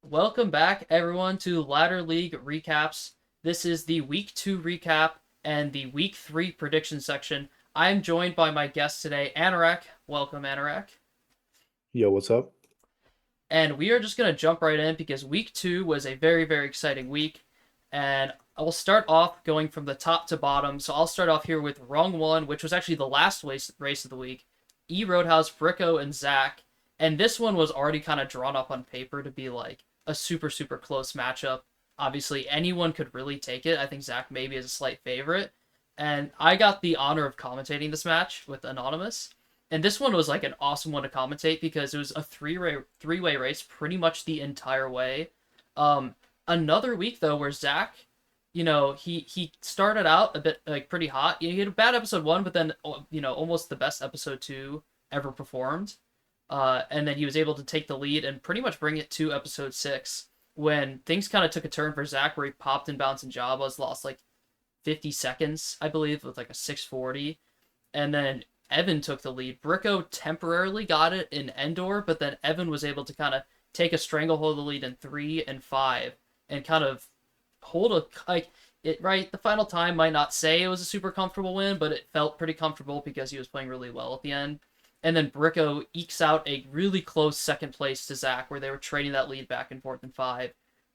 Welcome back, everyone, to Ladder League Recaps. This is the Week 2 recap and the Week 3 prediction section. I am joined by my guest today, Anorak. Welcome, Anorak. Yo, what's up? And we are just going to jump right in because Week 2 was a very, very exciting week. And I'll start off going from the top to bottom. So I'll start off here with Rung 1, which was actually the last race of the week. E Roadhouse, Bricko, and Zach. And this one was already kind of drawn up on paper to be like a super, super close matchup. Obviously, anyone could really take it. I think Zach maybe is a slight favorite. And I got the honor of commentating this match with Anonymous. And this one was like an awesome one to commentate because it was a three-way race pretty much the entire way. Um, Another week though where Zach, he started out a bit like pretty hot. He had a bad episode 1, but then almost the best episode 2 ever performed. And then he was able to take the lead and pretty much bring it to episode 6 when things kind of took a turn for Zach, where he popped and bounced and Jabba's lost like 50 seconds, I believe, with like a 640. And then Evan took the lead. Bricko temporarily got it in Endor, but then Evan was able to kind of take a stranglehold of the lead in 3 and 5 and kind of hold a like it right. The final time might not say it was a super comfortable win, but it felt pretty comfortable because he was playing really well at the end. And then Bricko ekes out a really close second place to Zach, where they were trading that lead back and forth in 5.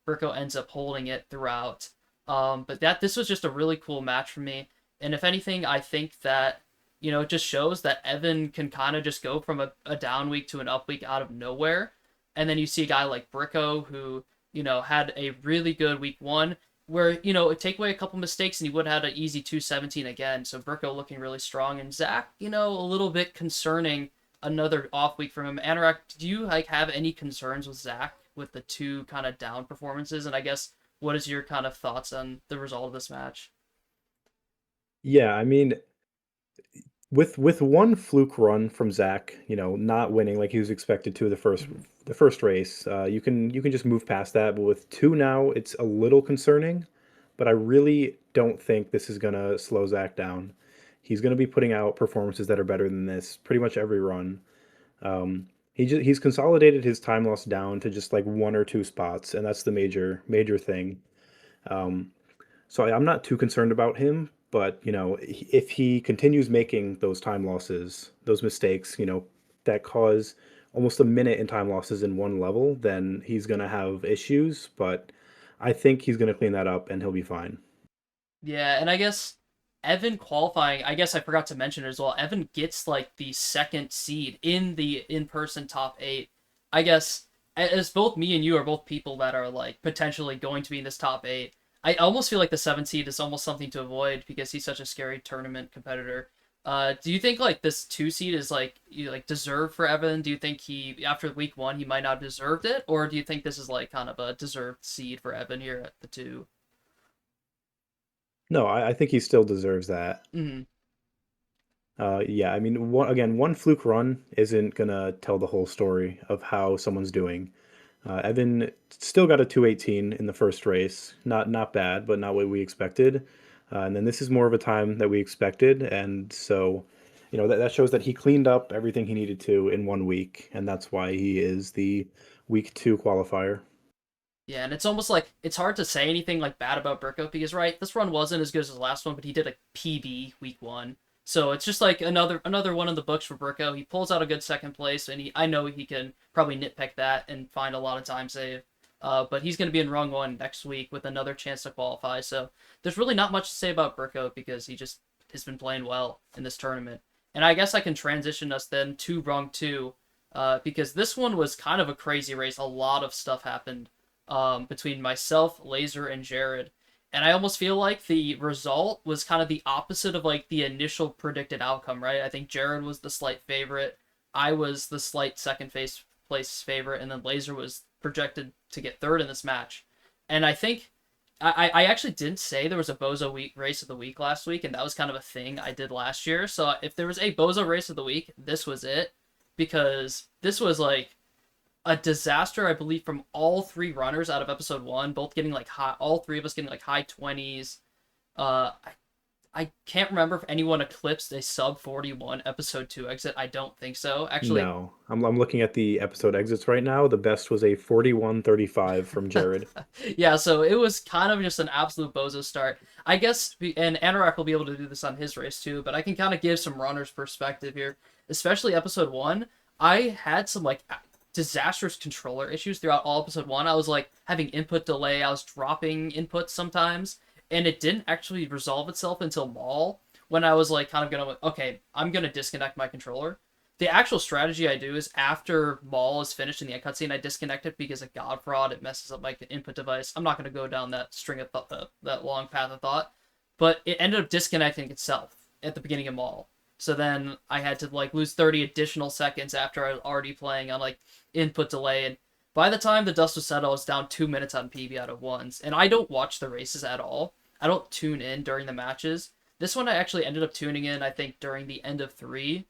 Bricko ends up holding it throughout. But this was just a really cool match for me. And if anything, I think that it just shows that Evan can kind of just go from a down week to an up week out of nowhere. And then you see a guy like Bricko who, had a really good week 1 where, take away a couple mistakes and he would have had an easy 217 again. So Bricko looking really strong. And Zach, a little bit concerning, another off week from him. Anorak, do you have any concerns with Zach with the two kind of down performances? And I guess what is your kind of thoughts on the result of this match? Yeah, I mean, with one fluke run from Zach, not winning like he was expected to Mm-hmm. the first race, you can just move past that. But with two now, it's a little concerning. But I really don't think this is gonna slow Zach down. He's gonna be putting out performances that are better than this pretty much every run. He's consolidated his time loss down to just like one or two spots, and that's the major thing. Um, So I'm not too concerned about him, but if he continues making those time losses, those mistakes, that cause almost a minute in time losses in one level, then he's gonna have issues. But I think he's gonna clean that up and he'll be fine. Yeah, and I guess Evan qualifying, I guess I forgot to mention it as well. Evan gets like the second seed in the in-person top 8. I guess as both me and you are both people that are like potentially going to be in this top 8. I almost feel like the 7th seed is almost something to avoid because he's such a scary tournament competitor. Do you think like this 2 seed is like deserved for Evan? Do you think he after week 1 he might not have deserved it, or do you think this is like kind of a deserved seed for Evan here at the 2? No, I think he still deserves that. Mm-hmm. Yeah, I mean, one fluke run isn't gonna tell the whole story of how someone's doing. Evan still got a 218 in the first race. Not bad, but not what we expected. And then this is more of a time that we expected, and so that shows that he cleaned up everything he needed to in 1 week, and that's why he is the week 2 qualifier. Yeah, and it's almost like it's hard to say anything like bad about Burko because right, this run wasn't as good as the last one, but he did a PB week 1. So it's just like another one in the books for Burko. He pulls out a good second place, and I know he can probably nitpick that and find a lot of time save. But he's going to be in rung 1 next week with another chance to qualify. So there's really not much to say about Burko because he just has been playing well in this tournament. And I guess I can transition us then to rung 2, because this one was kind of a crazy race. A lot of stuff happened between myself, Laser, and Jared. And I almost feel like the result was kind of the opposite of like the initial predicted outcome, right? I think Jared was the slight favorite. I was the slight second place favorite, and then Laser was projected to get third in this match. And I think I actually didn't say there was a Bozo week race of the week last week, and that was kind of a thing I did last year. So if there was a Bozo race of the week, this was it, because this was like a disaster, I believe, from all three runners out of episode 1, both getting like high, all three of us getting like high 20s. I I can't remember if anyone eclipsed a sub 41 episode 2 exit. I don't think so. Actually, No, I'm looking at the episode exits right now. The best was a 41:35 from Jared. yeah, so it was kind of just an absolute bozo start. I guess, and Anorak will be able to do this on his race too, but I can kind of give some runner's perspective here, especially episode one. I had some like disastrous controller issues throughout all episode one. I was like having input delay, I was dropping inputs sometimes, and it didn't actually resolve itself until Mall when I was like kind of gonna, okay, I'm gonna disconnect my controller. The actual strategy I do is after Maul is finished in the end cutscene, I disconnect it because of God fraud. It messes up my input device. I'm not going to go down that string of that long path of thought, but it ended up disconnecting itself at the beginning of Maul. So then I had to like lose 30 additional seconds after I was already playing on like input delay, and by the time the dust was settled, I was down 2 minutes on PB out of ones. And I don't watch the races at all. I don't tune in during the matches. This one I actually ended up tuning in, I think, during the end of three,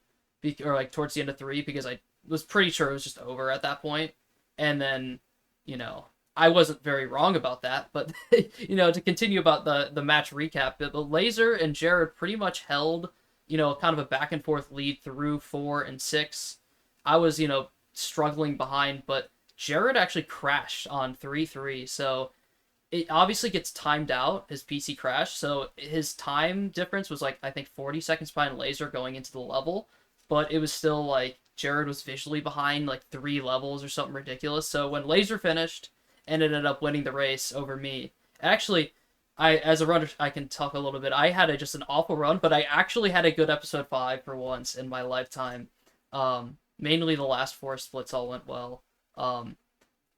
or like towards the end of three, because I was pretty sure it was just over at that point. And then, you know, I wasn't very wrong about that. But to continue about the match recap, the Laser and Jared pretty much held, kind of a back and forth lead through 4 and 6. I was, struggling behind, but Jared actually crashed on 3-3. So it obviously gets timed out, his PC crash, so his time difference was like, I think 40 seconds behind Laser going into the level, but it was still like Jared was visually behind like 3 levels or something ridiculous. So when Laser finished and ended up winning the race over me, actually, as a runner, I can talk a little bit. I had just an awful run, but I actually had a good episode 5 for once in my lifetime. Mainly the last 4 splits all went well.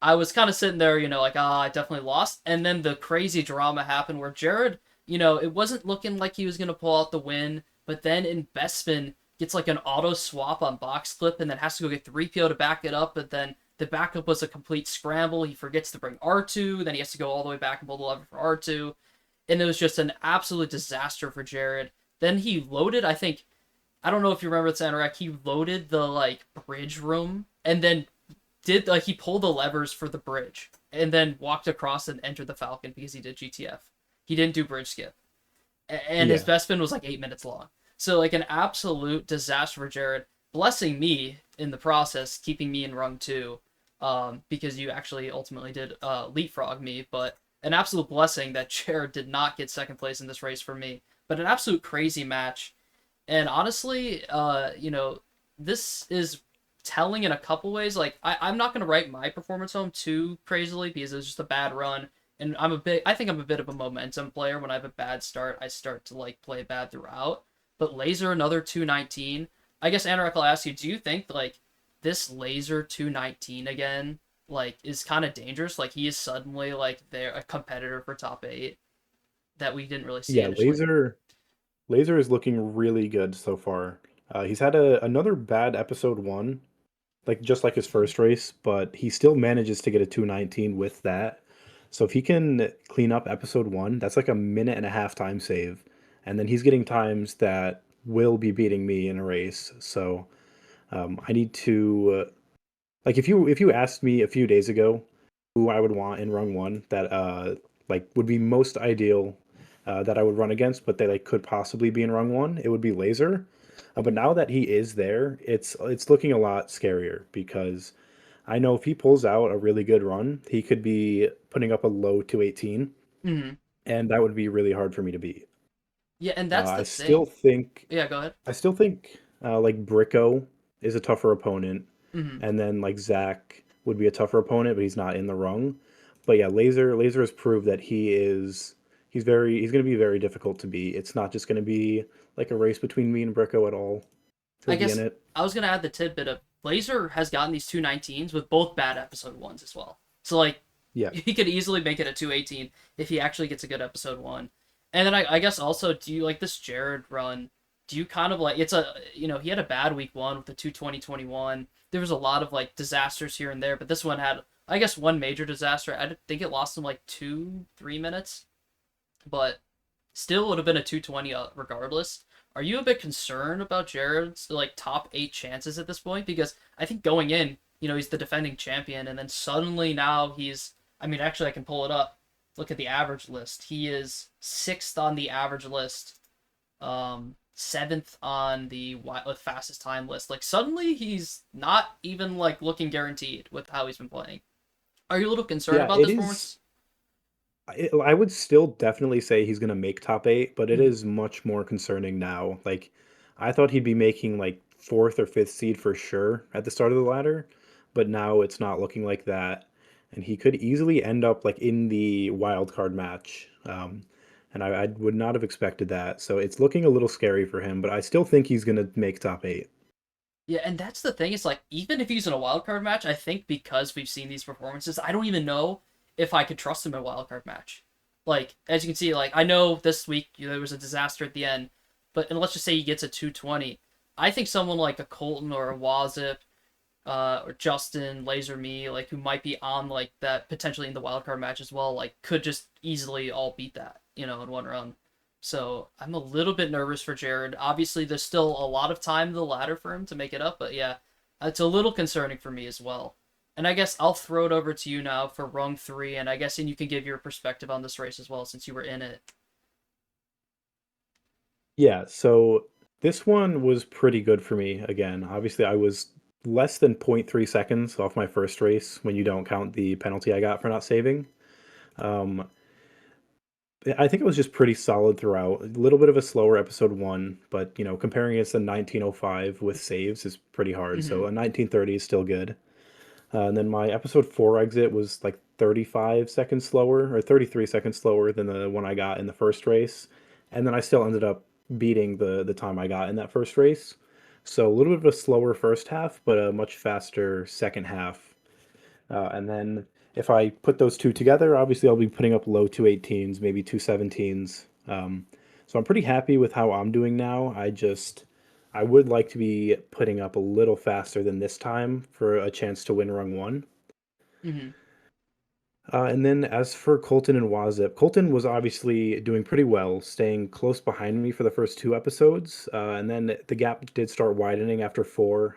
I was kind of sitting there, like, I definitely lost. And then the crazy drama happened where Jared, it wasn't looking like he was going to pull out the win. But then in Bespin, gets like an auto swap on box clip and then has to go get 3PO to back it up. But then the backup was a complete scramble. He forgets to bring R2. Then he has to go all the way back and pull the lever for R2. And it was just an absolute disaster for Jared. Then he loaded, I don't know if you remember this, Anorak, he loaded the like bridge room and then did like he pulled the levers for the bridge and then walked across and entered the Falcon because he did GTF. He didn't do bridge skip, and his Yeah. best spin was like 8 minutes long. So like an absolute disaster for Jared, blessing me in the process, keeping me in rung two, because you actually ultimately did leapfrog me. But an absolute blessing that Jared did not get second place in this race for me. But an absolute crazy match, and honestly, this is telling in a couple ways. Like I'm not gonna write my performance home too crazily because it was just a bad run. And I think I'm a bit of a momentum player. When I have a bad start, I start to like play bad throughout. But Laser another 219. I guess Anorak, will ask you, do you think like this Laser 219 again like is kind of dangerous? Like he is suddenly like they're a competitor for top 8 that we didn't really see Yeah, initially. Laser is looking really good so far. He's had another bad episode 1, like just like his first race, but he still manages to get a 219 with that. So if he can clean up episode 1, that's like a minute and a half time save. And then he's getting times that will be beating me in a race. So I need to like if you asked me a few days ago who I would want in rung one that like would be most ideal that I would run against, but they like could possibly be in rung one, it would be Laser. But now that he is there, it's looking a lot scarier because I know if he pulls out a really good run, he could be putting up a low 218, Mm-hmm. and that would be really hard for me to beat. Yeah, and that's the I still thing. think Yeah, go ahead. I still think like Bricko is a tougher opponent, Mm-hmm. and then like Zach would be a tougher opponent, but he's not in the rung. But yeah, Laser has proved that he's going to be very difficult to beat. It's not just going to be like a race between me and Bricko at all. I He'll be in guess it. I was gonna add the tidbit of Blazer has gotten these 219s with both bad episode ones as well. So like Yeah. he could easily make it a 218 if he actually gets a good episode one. And then I guess also, do you like this Jared run? Do you kind of like it's a he had a bad week one with the 220-21. There was a lot of like disasters here and there, but this one had, I guess, one major disaster. I think it lost him like 2-3 minutes, but still would have been a 220 regardless. Are you a bit concerned about Jared's like top 8 chances at this point? Because I think going in, he's the defending champion, and then suddenly now he's. I mean, actually, I can pull it up. Look at the average list. He is 6th on the average list seventh on the fastest time list. Like suddenly he's not even like looking guaranteed with how he's been playing. Are you a little concerned Yeah, about it this is. performance? I would still definitely say he's going to make top eight, but it Mm-hmm. is much more concerning now. Like, I thought he'd be making like fourth or fifth seed for sure at the start of the ladder, but now it's not looking like that. And he could easily end up like in the wild card match. And I would not have expected that. So it's looking a little scary for him, but I still think he's going to make top eight. Yeah, and that's the thing. It's like even if he's in a wild card match, I think because we've seen these performances, I don't even know if I could trust him in a wild card match. Like as you can see, like I know this week there was a disaster at the end, but and let's just say he gets a 220. I think someone like a Colton or a Wazip, or Justin, Laser Me, like who might be on like that potentially in the wild card match as well, like could just easily all beat that, in one run. So I'm a little bit nervous for Jared. Obviously, there's still a lot of time in the ladder for him to make it up, but yeah, it's a little concerning for me as well. And I guess I'll throw it over to you now for rung three, and I guess and you can give your perspective on this race as well since you were in it. Yeah, so this one was pretty good for me again. Obviously, I was less than 0.3 seconds off my first race when you don't count the penalty I got for not saving. Um, I think it was just pretty solid throughout. A little bit of a slower episode one, but comparing it to 1905 with saves is pretty hard. Mm-hmm. So a 1930 is still good. And then my episode four exit was like 35 seconds slower or 33 seconds slower than the one I got in the first race. And then I still ended up beating the time I got in that first race. So a little bit of a slower first half, but a much faster second half. And then if I put those two together, obviously I'll be putting up low 218s, maybe 217s. So I'm pretty happy with how I'm doing now. I would like to be putting up a little faster than this time for a chance to win rung one. Mm-hmm. And then as for Colton and Wazip, Colton was obviously doing pretty well, staying close behind me for the first two episodes. And then the gap did start widening after four.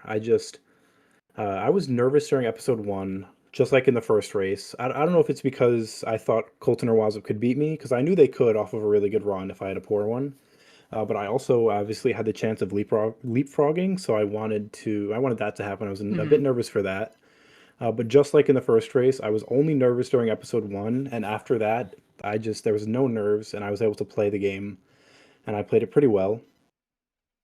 I was nervous during episode one, just like in the first race. I don't know if it's because I thought Colton or Wazip could beat me, because I knew they could off of a really good run if I had a poor one. But I also obviously had the chance of leapfrogging, so I wanted that to happen. I was a Mm-hmm. bit nervous for that. But just like in the first race, I was only nervous during episode one, and after that, there was no nerves, and I was able to play the game, and I played it pretty well.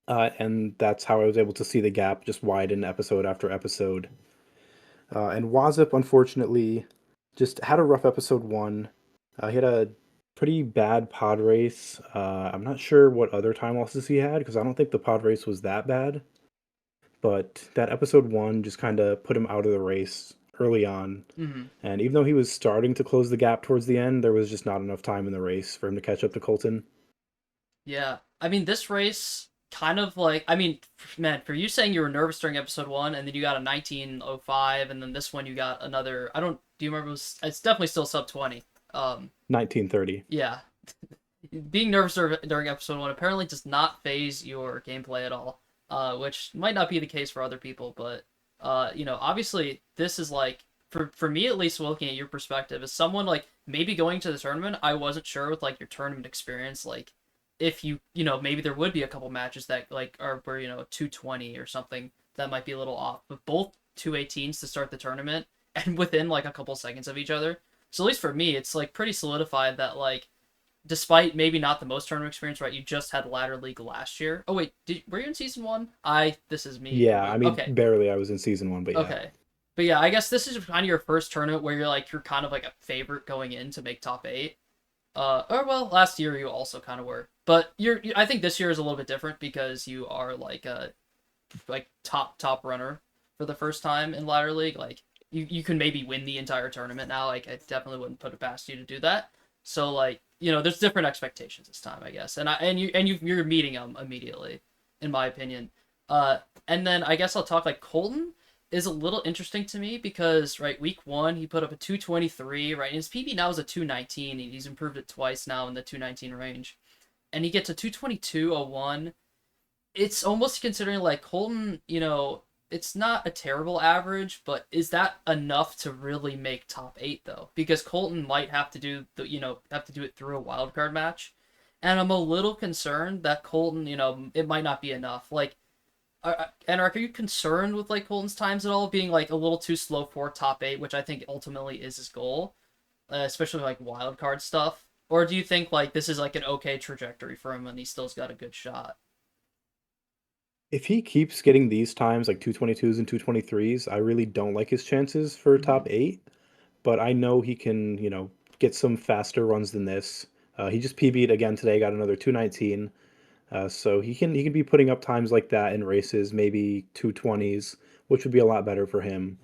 And that's how I was able to see the gap just widen episode after episode. And Wazip, unfortunately, just had a rough episode one. He had a pretty bad pod race. I'm not sure what other time losses he had because I don't think the pod race was that bad. But that episode one just kind of put him out of the race early on. Mm-hmm. And even though he was starting to close the gap towards the end, there was just not enough time in the race for him to catch up to Colton. Yeah. I mean, this race kind of like, I mean, man, for you saying you were nervous during episode one and then you got a 1905 and then this one you got another, do you remember? It's definitely still sub 20. 1930. Yeah. Being nervous during episode one apparently does not phase your gameplay at all, which might not be the case for other people, but, obviously this is like, for me at least, looking at your perspective, as someone like maybe going to the tournament, I wasn't sure with like your tournament experience, like if maybe there would be a couple matches that like are where 220 or something that might be a little off, but both 218s to start the tournament and within like a couple seconds of each other. So at least for me, it's like pretty solidified that like despite maybe not the most tournament experience, right? You just had ladder league last year. Oh wait, were you in season one? This is me Yeah, I completely. mean, Okay, barely I was in season one, but yeah. okay, but yeah, I guess this is kind of your first tournament where you're kind of like a favorite going in to make top eight. Or well, last year you also kind of were, but I think this year is a little bit different because you are like a top runner for the first time in ladder league. Like you can maybe win the entire tournament now. Like I definitely wouldn't put it past you to do that. So like there's different expectations this time, I guess, you're meeting them immediately, in my opinion. Uh, and then I guess I'll talk like Colton is a little interesting to me because right week one he put up a 223 right and his PB now is a 219. He's improved it twice now in the 219 range, and he gets a 222.01. It's almost considering like Colton, it's not a terrible average, but is that enough to really make top eight though? Because Colton might have to do it through a wild card match, and I'm a little concerned that Colton, it might not be enough. Like, Anorak, are you concerned with like Colton's times at all being like a little too slow for top eight, which I think ultimately is his goal, especially like wild card stuff? Or do you think like this is like an okay trajectory for him and he still's got a good shot? If he keeps getting these times like 222s and 223s, I really don't like his chances for Mm-hmm. top 8, but I know he can, get some faster runs than this. He just PB'd again today, got another 219. So he can be putting up times like that in races, maybe 220s, which would be a lot better for him.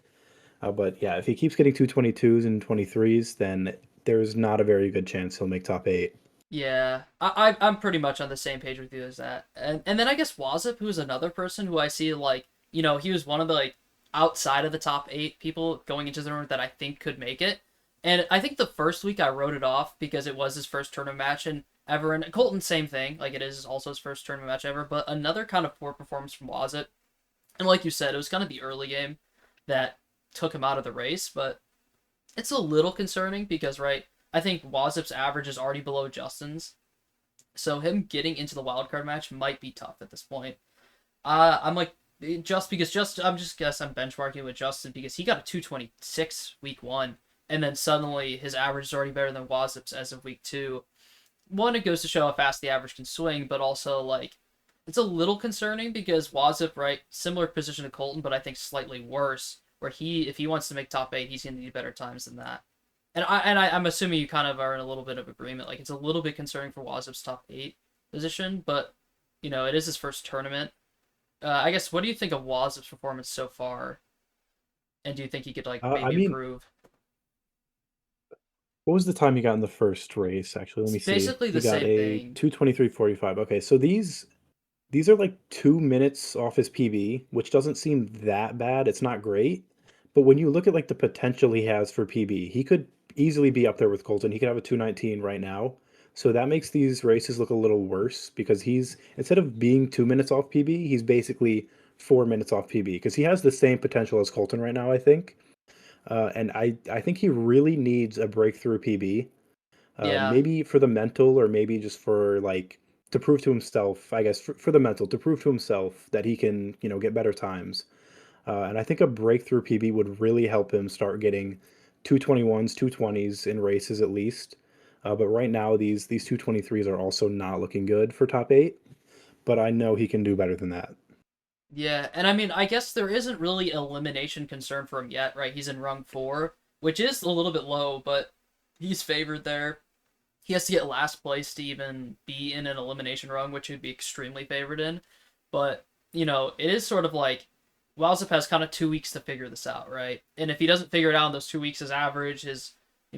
But yeah, if he keeps getting 222s and 23s, then there's not a very good chance he'll make top 8. Yeah, I'm pretty much on the same page with you as that. And then I guess Wazip, who's another person who I see like, he was one of the like outside of the top eight people going into the tournament that I think could make it. And I think the first week I wrote it off because it was his first tournament match and ever. And Colton, same thing. Like it is also his first tournament match ever. But another kind of poor performance from Wazip. And like you said, it was kind of the early game that took him out of the race. But it's a little concerning because, right, I think Wazip's average is already below Justin's, so him getting into the wildcard match might be tough at this point. I'm like, just because I'm just guess I'm benchmarking with Justin because he got a 226 week one, and then suddenly his average is already better than Wazip's as of week two. One, it goes to show how fast the average can swing, but also like it's a little concerning because Wazip, right, similar position to Colton, but I think slightly worse. Where if he wants to make top eight, he's gonna need better times than that. I'm assuming you kind of are in a little bit of agreement. Like it's a little bit concerning for Wazip's top eight position, but it is his first tournament. I guess what do you think of Wazip's performance so far, and do you think he could like I maybe mean, improve? what was the time he got in the first race? Actually, let It's me see. basically He the got same a thing. 223.45. Okay, so these are like 2 minutes off his PB, which doesn't seem that bad. It's not great, but when you look at like the potential he has for PB, he could easily be up there with Colton. He could have a 219 right now. So that makes these races look a little worse because he's instead of being 2 minutes off PB, he's basically 4 minutes off PB because he has the same potential as Colton right now, I think. And I think he really needs a breakthrough PB, Yeah, maybe for the mental or maybe just for like to prove to himself, I guess for the mental, to prove to himself that he can, get better times. And I think a breakthrough PB would really help him start getting 221s, 220s in races at least. But right now, these 223s are also not looking good for top eight. But I know he can do better than that. yeah, and I mean, I guess there isn't really elimination concern for him yet, right? He's in rung four, which is a little bit low, but he's favored there. He has to get last place to even be in an elimination run, which he'd be extremely favored in. But, it is sort of like Wowzip has kind of 2 weeks to figure this out, right? And if he doesn't figure it out in those 2 weeks, his average, his,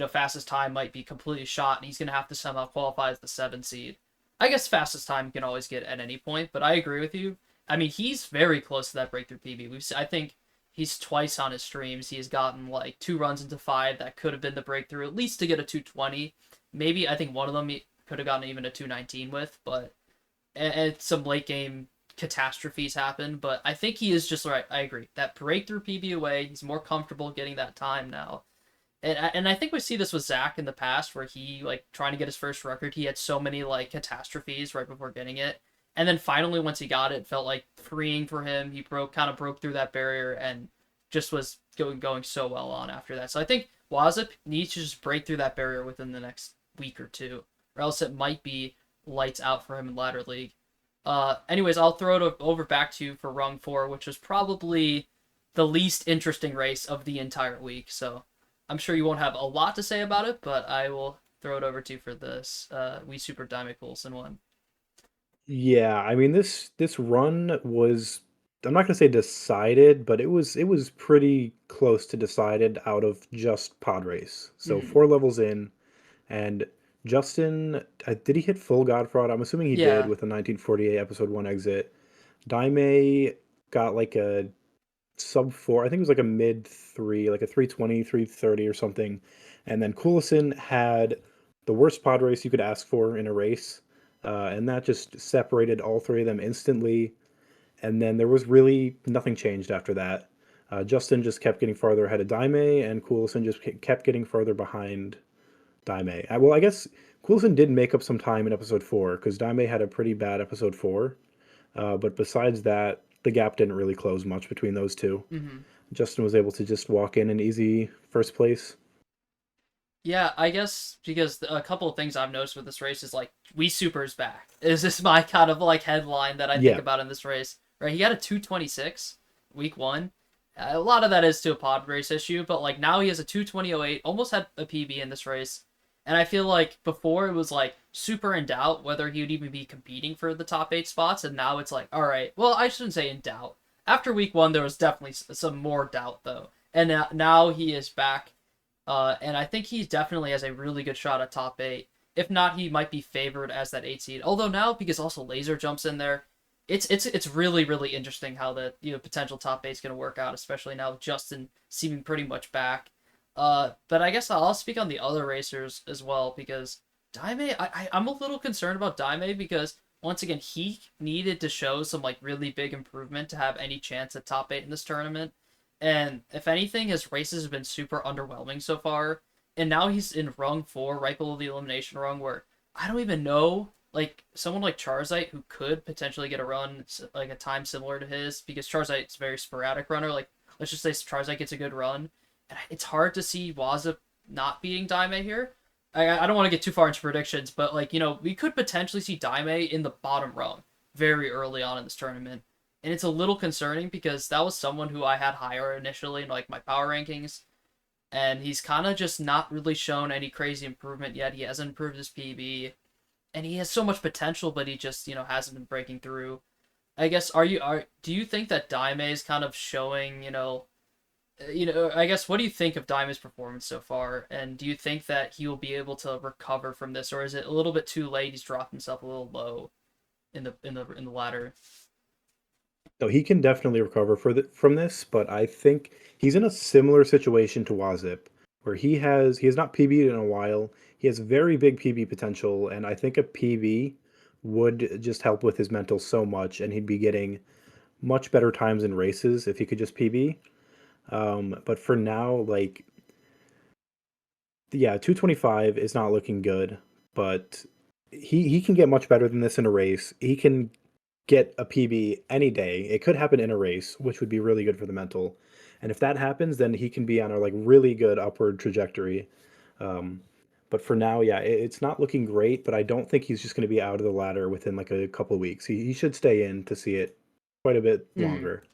fastest time might be completely shot, and he's going to have to somehow qualify as the 7 seed. I guess fastest time you can always get at any point, but I agree with you. I mean, he's very close to that breakthrough PB. I think he's twice on his streams. He has gotten like 2 runs into five that could have been the breakthrough, at least to get a 220. Maybe I think one of them he could have gotten even a 219 with, but and some late game catastrophes happen. But I think he is just right. I agree. That breakthrough PB away, he's more comfortable getting that time now. And I think we see this with Zach in the past, where he like trying to get his first record, he had so many like catastrophes right before getting it, and then finally once he got it, it felt like freeing for him. He broke through that barrier and just was going so well on after that. So I think Wazip needs to just break through that barrier within the next week or two, or else it might be lights out for him in ladder league. Anyways, I'll throw it over back to you for rung four, which was probably the least interesting race of the entire week. So I'm sure you won't have a lot to say about it, but I will throw it over to you for this Wiisuper Dime Coulson one. Yeah, I mean this run was I'm not gonna say decided, but it was pretty close to decided out of just pod race. So Mm-hmm. 4 levels in, and Justin, did he hit full God Fraud? I'm assuming he did Yeah, with the 1948 episode 1 exit. Daime got like a sub 4. I think it was like a mid 3, like a 320, 330 or something. And then Coulson had the worst pod race you could ask for in a race. And that just separated all three of them instantly. And then there was really nothing changed after that. Justin just kept getting farther ahead of Daime, and Coulson just kept getting farther behind Daime. Well, I guess Coulson did make up some time in episode 4 because Daime had a pretty bad episode 4. But besides that, the gap didn't really close much between those two. Hmm. Justin was able to just walk in an easy first place. Yeah, I guess because a couple of things I've noticed with this race is like Wiisuper's back. Is this my kind of like headline that I think Yeah, about in this race? Right, he got a 226 week one. A lot of that is to a pod race issue, but like now he has a 220.08, almost had a PB in this race. And I feel like before it was like super in doubt whether he would even be competing for the top 8 spots, and now it's like, all right, well, I shouldn't say in doubt. After week one, there was definitely some more doubt though, and now he is back, and I think he definitely has a really good shot at top 8. If not, he might be favored as that 8 seed. Although now, because also Laser jumps in there, it's really really interesting how the potential top 8 is going to work out, especially now with Justin seeming pretty much back. But I guess I'll speak on the other racers as well because Daime, I'm a little concerned about Daime because once again he needed to show some like really big improvement to have any chance at top 8 in this tournament. And if anything, his races have been super underwhelming so far. And now he's in rung 4, right below the elimination rung, where I don't even know, like, someone like Charizite who could potentially get a run, like, a time similar to his, because Charizite's a very sporadic runner. Like, let's just say Charizite gets a good run. And it's hard to see Waza not beating Daime here. I don't want to get too far into predictions, but, like, we could potentially see Daime in the bottom rung very early on in this tournament, and it's a little concerning because that was someone who I had higher initially in like my power rankings, and he's kind of just not really shown any crazy improvement yet. He hasn't improved his PB, and he has so much potential, but he just hasn't been breaking through. I guess are do you think that Daime is kind of showing I guess what do you think of Daime's performance so far, and do you think that he will be able to recover from this, or is it a little bit too late? He's dropped himself a little low in the ladder. so he can definitely recover from this, but I think he's in a similar situation to Wazip, where he has not PB'd in a while. He has very big PB potential, and I think a PB would just help with his mental so much, and he'd be getting much better times in races if he could just PB. But for now, like, yeah, 225 is not looking good, but he can get much better than this in a race. He can get a PB any day. It could happen in a race, which would be really good for the mental. And if that happens, then he can be on a like really good upward trajectory. Um, but for now, yeah, it's not looking great. But I don't think he's just going to be out of the ladder within like a couple of weeks. He should stay in to see it quite a bit Hmm. longer.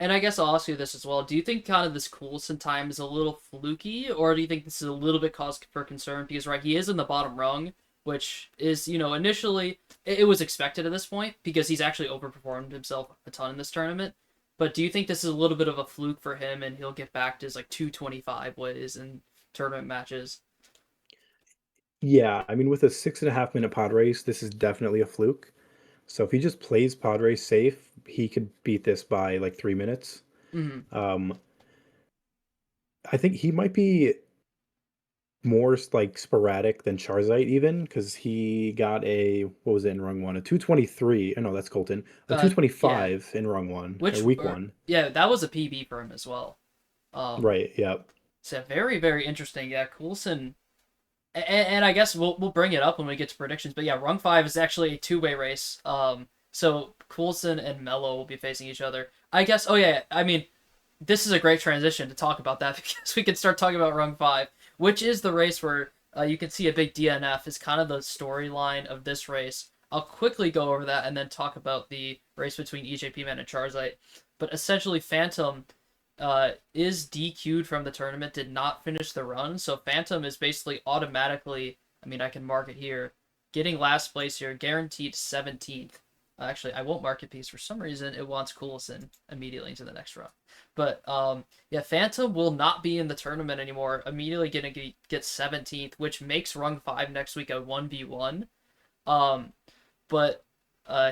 And I guess I'll ask you this as well. Do you think kind of this Coulson time is a little fluky, or do you think this is a little bit cause for concern? Because, right, he is in the bottom rung, which is, initially, it was expected at this point, because he's actually overperformed himself a ton in this tournament. But do you think this is a little bit of a fluke for him, and he'll get back to his, like, 225 ways in tournament matches? Yeah, I mean, with a 6.5 minute pod race, this is definitely a fluke. So if he just plays pod race safe, he could beat this by like 3 minutes. Mm-hmm. Um, I think he might be more like sporadic than Charizite even because he got a what was it in rung one? A 223. Oh no, that's Colton. A Yeah. 225 in rung one or week one. Yeah, that was a PB for him as well. Um, Right, yep. so very, very interesting. Yeah, Coulson. And I guess we'll bring it up when we get to predictions. But yeah, Rung 5 is actually a two-way race. So Coulson and Mello will be facing each other. I guess. Oh yeah, I mean, this is a great transition to talk about that because we can start talking about Rung 5, which is the race where you can see a big DNF is kind of the storyline of this race. I'll quickly go over that and then talk about the race between EJP Man and Charizite. But essentially, Phantom is DQ'd from the tournament, did not finish the run. So Phantom is basically automatically, I mean, I can mark it here, getting last place here, guaranteed 17th. Actually, I won't mark it because for some reason it wants Coulson immediately into the next run. But yeah, Phantom will not be in the tournament anymore. Immediately gonna get 17th, which makes Rung 5 next week a 1v1. Um, but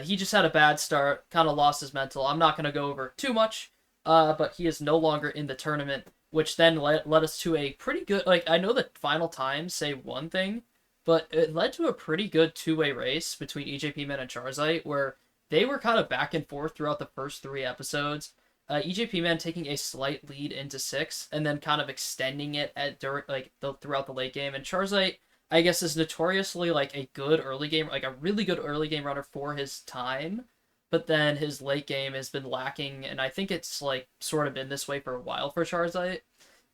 he just had a bad start, kind of lost his mental. I'm not gonna go over too much, but he is no longer in the tournament, which then led us to a pretty good. Like I know the final times say one thing, but it led to a pretty good two-way race between EJP Man and Charizite, where they were kind of back and forth throughout the first 3 episodes. EJP Man taking a slight lead into six and then kind of extending it at during throughout the late game. And Charizite, I guess, is notoriously like a good early game, like a really good early game runner for his time. But then his late game has been lacking, and I think it's like sort of been this way for a while for Charizite.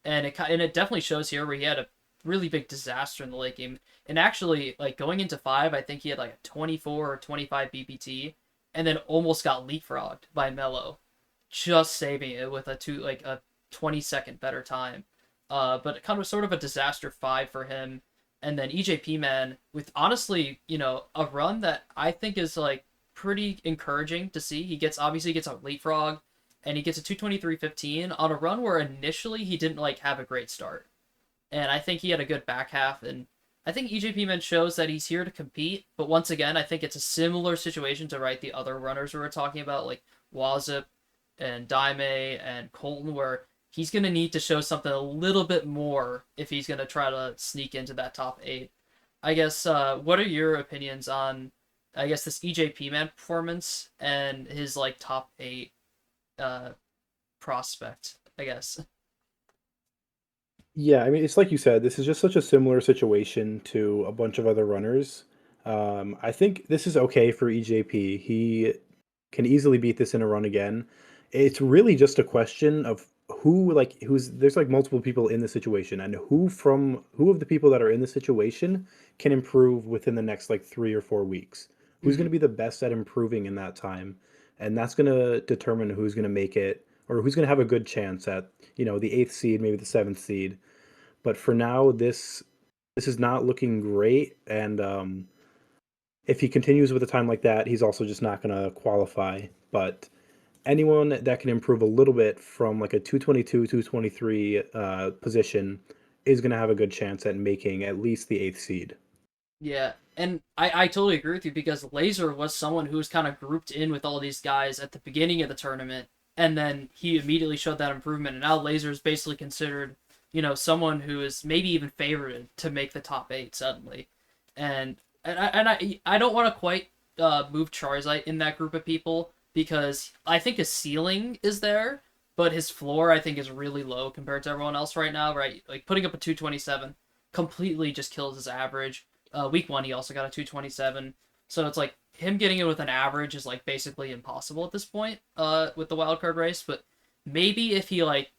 And it definitely shows here where he had a really big disaster in the late game. And actually, like going into five, I think he had like a 24 or 25 BPT, and then almost got leapfrogged by Mello, just saving it with a 20-second better time. But kind of sort of a disaster five for him. And then EJP Man with honestly, a run that I think is like pretty encouraging to see. He gets a leapfrog and he gets a 223.15 on a run where initially he didn't like have a great start. And I think he had a good back half, and I think EJP Man shows that he's here to compete, but once again, I think it's a similar situation to the other runners we were talking about, like Wazip and Daime and Colton, where he's going to need to show something a little bit more if he's going to try to sneak into that top eight. I guess, what are your opinions on, I guess, this EJP Man performance and his, like, top eight uh, prospect, I guess? Yeah, I mean, it's like you said, this is just such a similar situation to a bunch of other runners. I think this is okay for EJP. He can easily beat this in a run again. It's really just a question of who's there's like multiple people in the situation and who of the people that are in the situation can improve within the next like 3 or 4 weeks. Who's going Mm-hmm. to be the best at improving in that time? And that's going to determine who's going to make it or who's going to have a good chance at, the eighth seed, maybe the seventh seed. But for now, this is not looking great, and if he continues with a time like that, he's also just not going to qualify. But anyone that can improve a little bit from like a 222, 223 position is going to have a good chance at making at least the eighth seed. Yeah, and I totally agree with you because Laser was someone who was kind of grouped in with all these guys at the beginning of the tournament, and then he immediately showed that improvement, and now Laser is basically considered, someone who is maybe even favored to make the top eight suddenly, and I don't want to quite move Charizard in that group of people because I think his ceiling is there, but his floor I think is really low compared to everyone else right now. Right, like putting up a 227 completely just kills his average. Week one, he also got a 227. So it's like him getting it with an average is like basically impossible at this point with the wild card race. But maybe if he like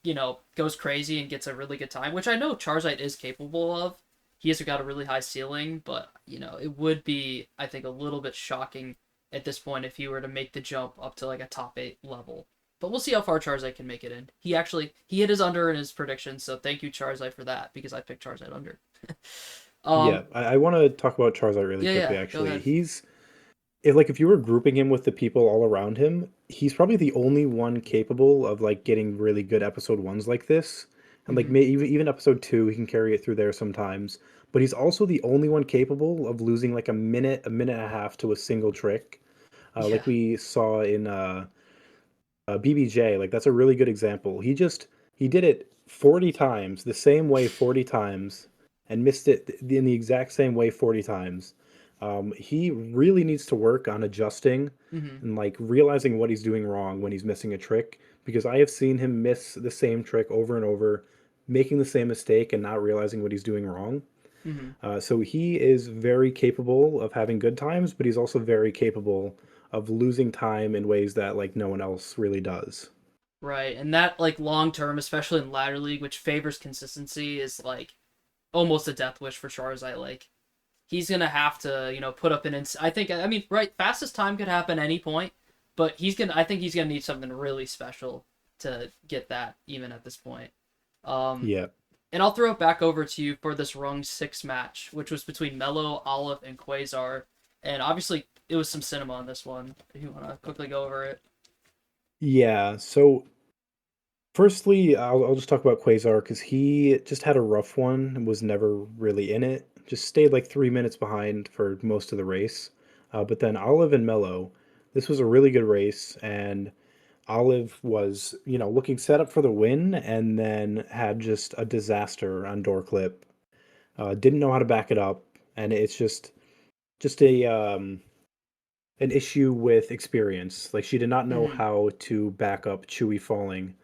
goes crazy and gets a really good time, which I know Charizard is capable of, he has got a really high ceiling. But it would be I think a little bit shocking at this point if he were to make the jump up to like a top eight level. But we'll see how far Charizard can make it in. He hit his under in his prediction, so thank you Charizard for that because I picked Charizard under. Yeah, I want to talk about Charizard really Yeah, quickly, yeah, go actually. ahead. If you were grouping him with the people all around him, he's probably the only one capable of like getting really good episode ones like this. And like Mm-hmm. even episode two, he can carry it through there sometimes. But he's also the only one capable of losing like a minute and a half to a single trick, Yeah. like we saw in BBJ. Like that's a really good example. He did it 40 times the same way 40 times and missed it in the exact same way 40 times. He really needs to work on adjusting Mm-hmm. and like realizing what he's doing wrong when he's missing a trick because I have seen him miss the same trick over and over, making the same mistake and not realizing what he's doing wrong. Mm-hmm. So he is very capable of having good times, but he's also very capable of losing time in ways that like no one else really does. Right. And that like long term, especially in ladder league, which favors consistency, is like almost a death wish for Charizard. Like he's gonna have to, put up I think right, fastest time could happen any point, but I think he's gonna need something really special to get that even at this point. Um Yeah. and I'll throw it back over to you for this rung six match, which was between Mello, Olive, and Quasar. And obviously it was some cinema on this one. If you wanna quickly go over it. Yeah. So firstly, I'll just talk about Quasar because he just had a rough one and was never really in it. Just stayed like 3 minutes behind for most of the race. But then Olive and Mello, this was a really good race, and Olive was, looking set up for the win, and then had just a disaster on door clip. Didn't know how to back it up, and it's just a an issue with experience. Like she did not know Mm-hmm. how to back up Chewie falling,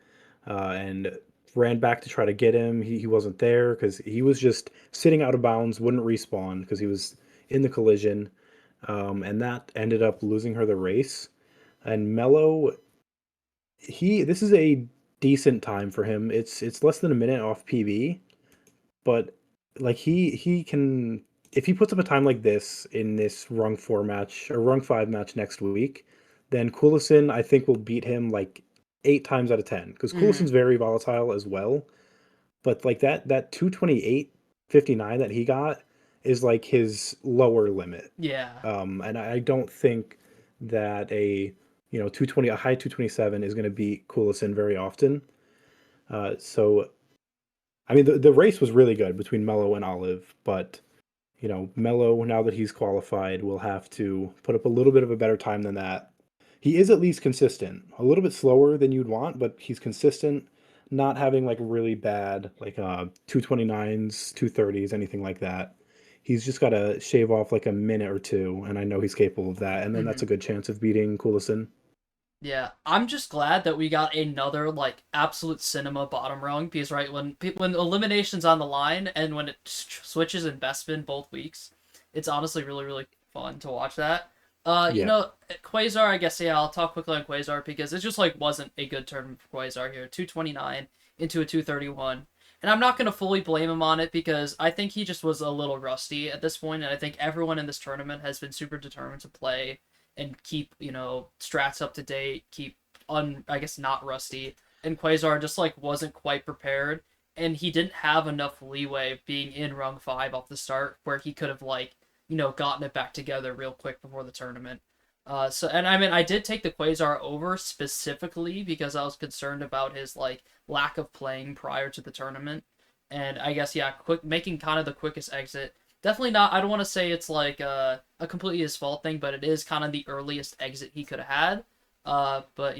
and ran back to try to get him. He wasn't there because he was just sitting out of bounds, wouldn't respawn because he was in the collision, and that ended up losing her the race. And Mello, he this is a decent time for him. It's less than a minute off PB, but like he can, if he puts up a time like this in this rung 4 match or rung 5 match next week, then Coolison I think will beat him like 8 times out of 10 because Mm-hmm. Coolison's very volatile as well. But like that 228.59 that he got is like his lower limit. Yeah. And I don't think that a 220, a high 227 is going to beat Coolison very often. So I mean, the race was really good between Mello and Olive, but Mello, now that he's qualified, will have to put up a little bit of a better time than that. He is at least consistent, a little bit slower than you'd want, but he's consistent, not having like really bad like 229s, 230s, anything like that. He's just got to shave off like a minute or two, and I know he's capable of that. And then that's Mm-hmm. a good chance of beating Coolison. Yeah, I'm just glad that we got another like absolute cinema bottom rung because right when elimination's on the line and when it switches in Bespin both weeks, it's honestly really fun to watch that. Yeah. Quasar, I guess yeah, I'll talk quickly on Quasar because it just like wasn't a good tournament for Quasar here. 229 into a 231. And I'm not gonna fully blame him on it because I think he just was a little rusty at this point, and I think everyone in this tournament has been super determined to play and keep strats up to date, keep I guess not rusty. And Quasar just like wasn't quite prepared, and he didn't have enough leeway being in rung 5 off the start where he could have like gotten it back together real quick before the tournament. So and I mean I did take the Quasar over specifically because I was concerned about his like lack of playing prior to the tournament, and I guess yeah, quick making kind of the quickest exit. Definitely not. I don't want to say it's like a completely his fault thing, but it is kind of the earliest exit he could have had. But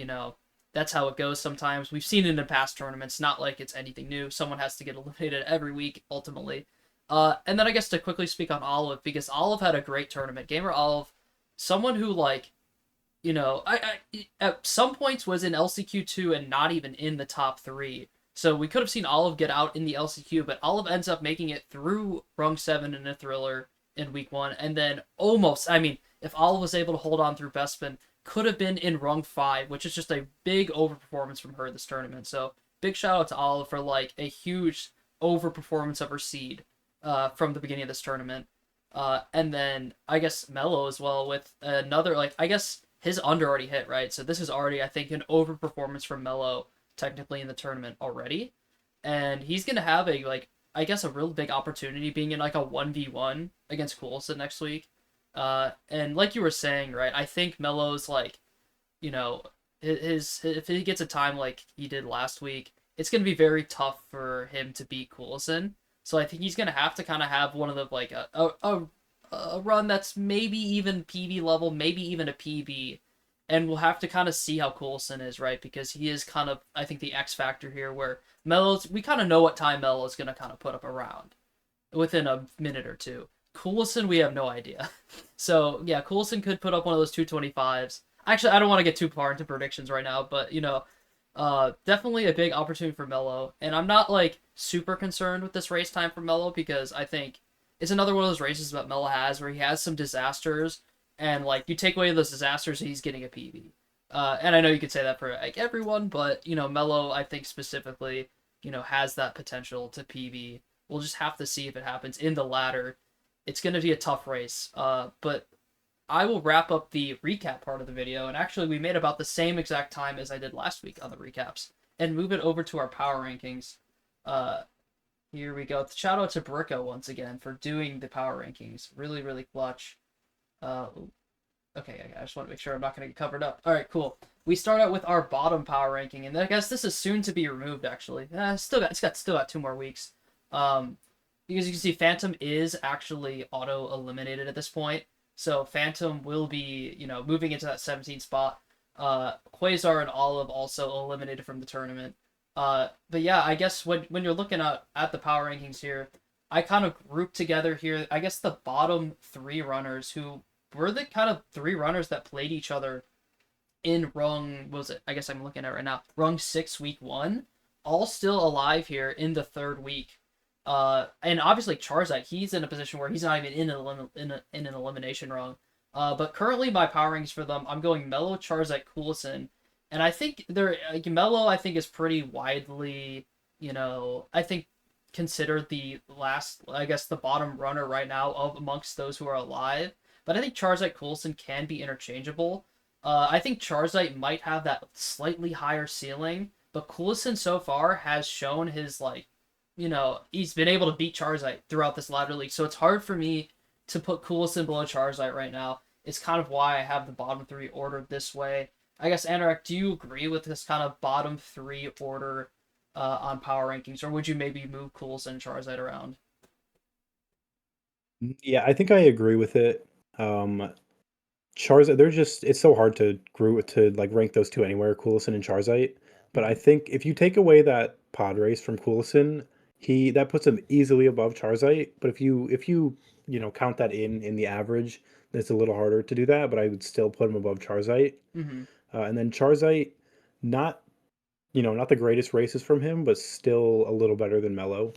that's how it goes sometimes. We've seen it in past tournaments. Not like it's anything new. Someone has to get eliminated every week ultimately. And then I guess to quickly speak on Olive because Olive had a great tournament. Gamer Olive, someone who like I at some points was in LCQ2 and not even in the top three. So we could have seen Olive get out in the LCQ, but Olive ends up making it through rung 7 in a thriller in week 1, and then almost, I mean, if Olive was able to hold on through Bespin, could have been in rung 5, which is just a big overperformance from her this tournament. So big shout out to Olive for like a huge overperformance of her seed from the beginning of this tournament. And then I guess Mello as well with another like I guess his under already hit, right? So this is already I think an overperformance from Mello technically in the tournament already. And he's gonna have a like I guess a real big opportunity being in like a 1v1 against Coulson next week. And like you were saying, right, I think Mello's like, you know, his if he gets a time like he did last week, it's gonna be very tough for him to beat Coulson. So I think he's gonna have to kind of have one of the like a run that's maybe even PB level, maybe even a PB, and we'll have to kind of see how Coulson is, right? Because he is kind of I think the X factor here, where Melo's we kind of know what time Melo is gonna kind of put up around within a minute or two. Coulson, we have no idea. So yeah, Coulson could put up one of those 225s. Actually, I don't want to get too far into predictions right now, but definitely a big opportunity for Melo. And I'm not like super concerned with this race time for Melo because I think it's another one of those races that Melo has where he has some disasters, and like you take away those disasters, he's getting a PB. And I know you could say that for like everyone, but Melo, I think specifically, has that potential to PB. We'll just have to see if it happens in the ladder. It's going to be a tough race, but I will wrap up the recap part of the video, and actually we made about the same exact time as I did last week on the recaps, and move it over to our power rankings. Uh, Here we go. Shout out to Bricko once again for doing the power rankings. Really clutch. Uh, okay, I just want to make sure I'm not going to get covered up. All right, cool. We start out with our bottom power ranking, and I guess this is soon to be removed. Actually, still got 2 more weeks. Um, because you can see Phantom is actually auto eliminated at this point, so Phantom will be moving into that 17th spot. Quasar and Olive also eliminated from the tournament. But yeah, I guess when you're looking at the power rankings here, I kind of grouped together here. I guess the bottom three runners who were the kind of three runners that played each other in rung, what was it? I guess I'm looking at it right now. Rung 6, week 1, all still alive here in the third week. And obviously Charizard, he's in a position where he's not even in an elimination rung. But currently my power rankings for them, I'm going Mellow, Charizard, Coolison, and I think they're like, Mellow. I think is pretty widely, I think considered the last, I guess, the bottom runner right now of amongst those who are alive. But I think Charizard, Coulson can be interchangeable. I think Charizard might have that slightly higher ceiling, but Coulson so far has shown his he's been able to beat Charizard throughout this ladder league. So it's hard for me to put Coulson below Charizard right now. It's kind of why I have the bottom three ordered this way. I guess Anorak, do you agree with this kind of bottom three order on power rankings, or would you maybe move Coulson and Charizard around? Yeah, I think I agree with it. Um, Charizard, they're just it's so hard to group to like rank those two anywhere, Coolison and Charizite. But I Mm-hmm. think if you take away that pod race from Coolison, he that puts him easily above Charizite. But if you count that in the average, it's a little harder to do that. But I would still put him above Charizite. Mm-hmm. And then Charizite, not not the greatest races from him, but still a little better than Mellow.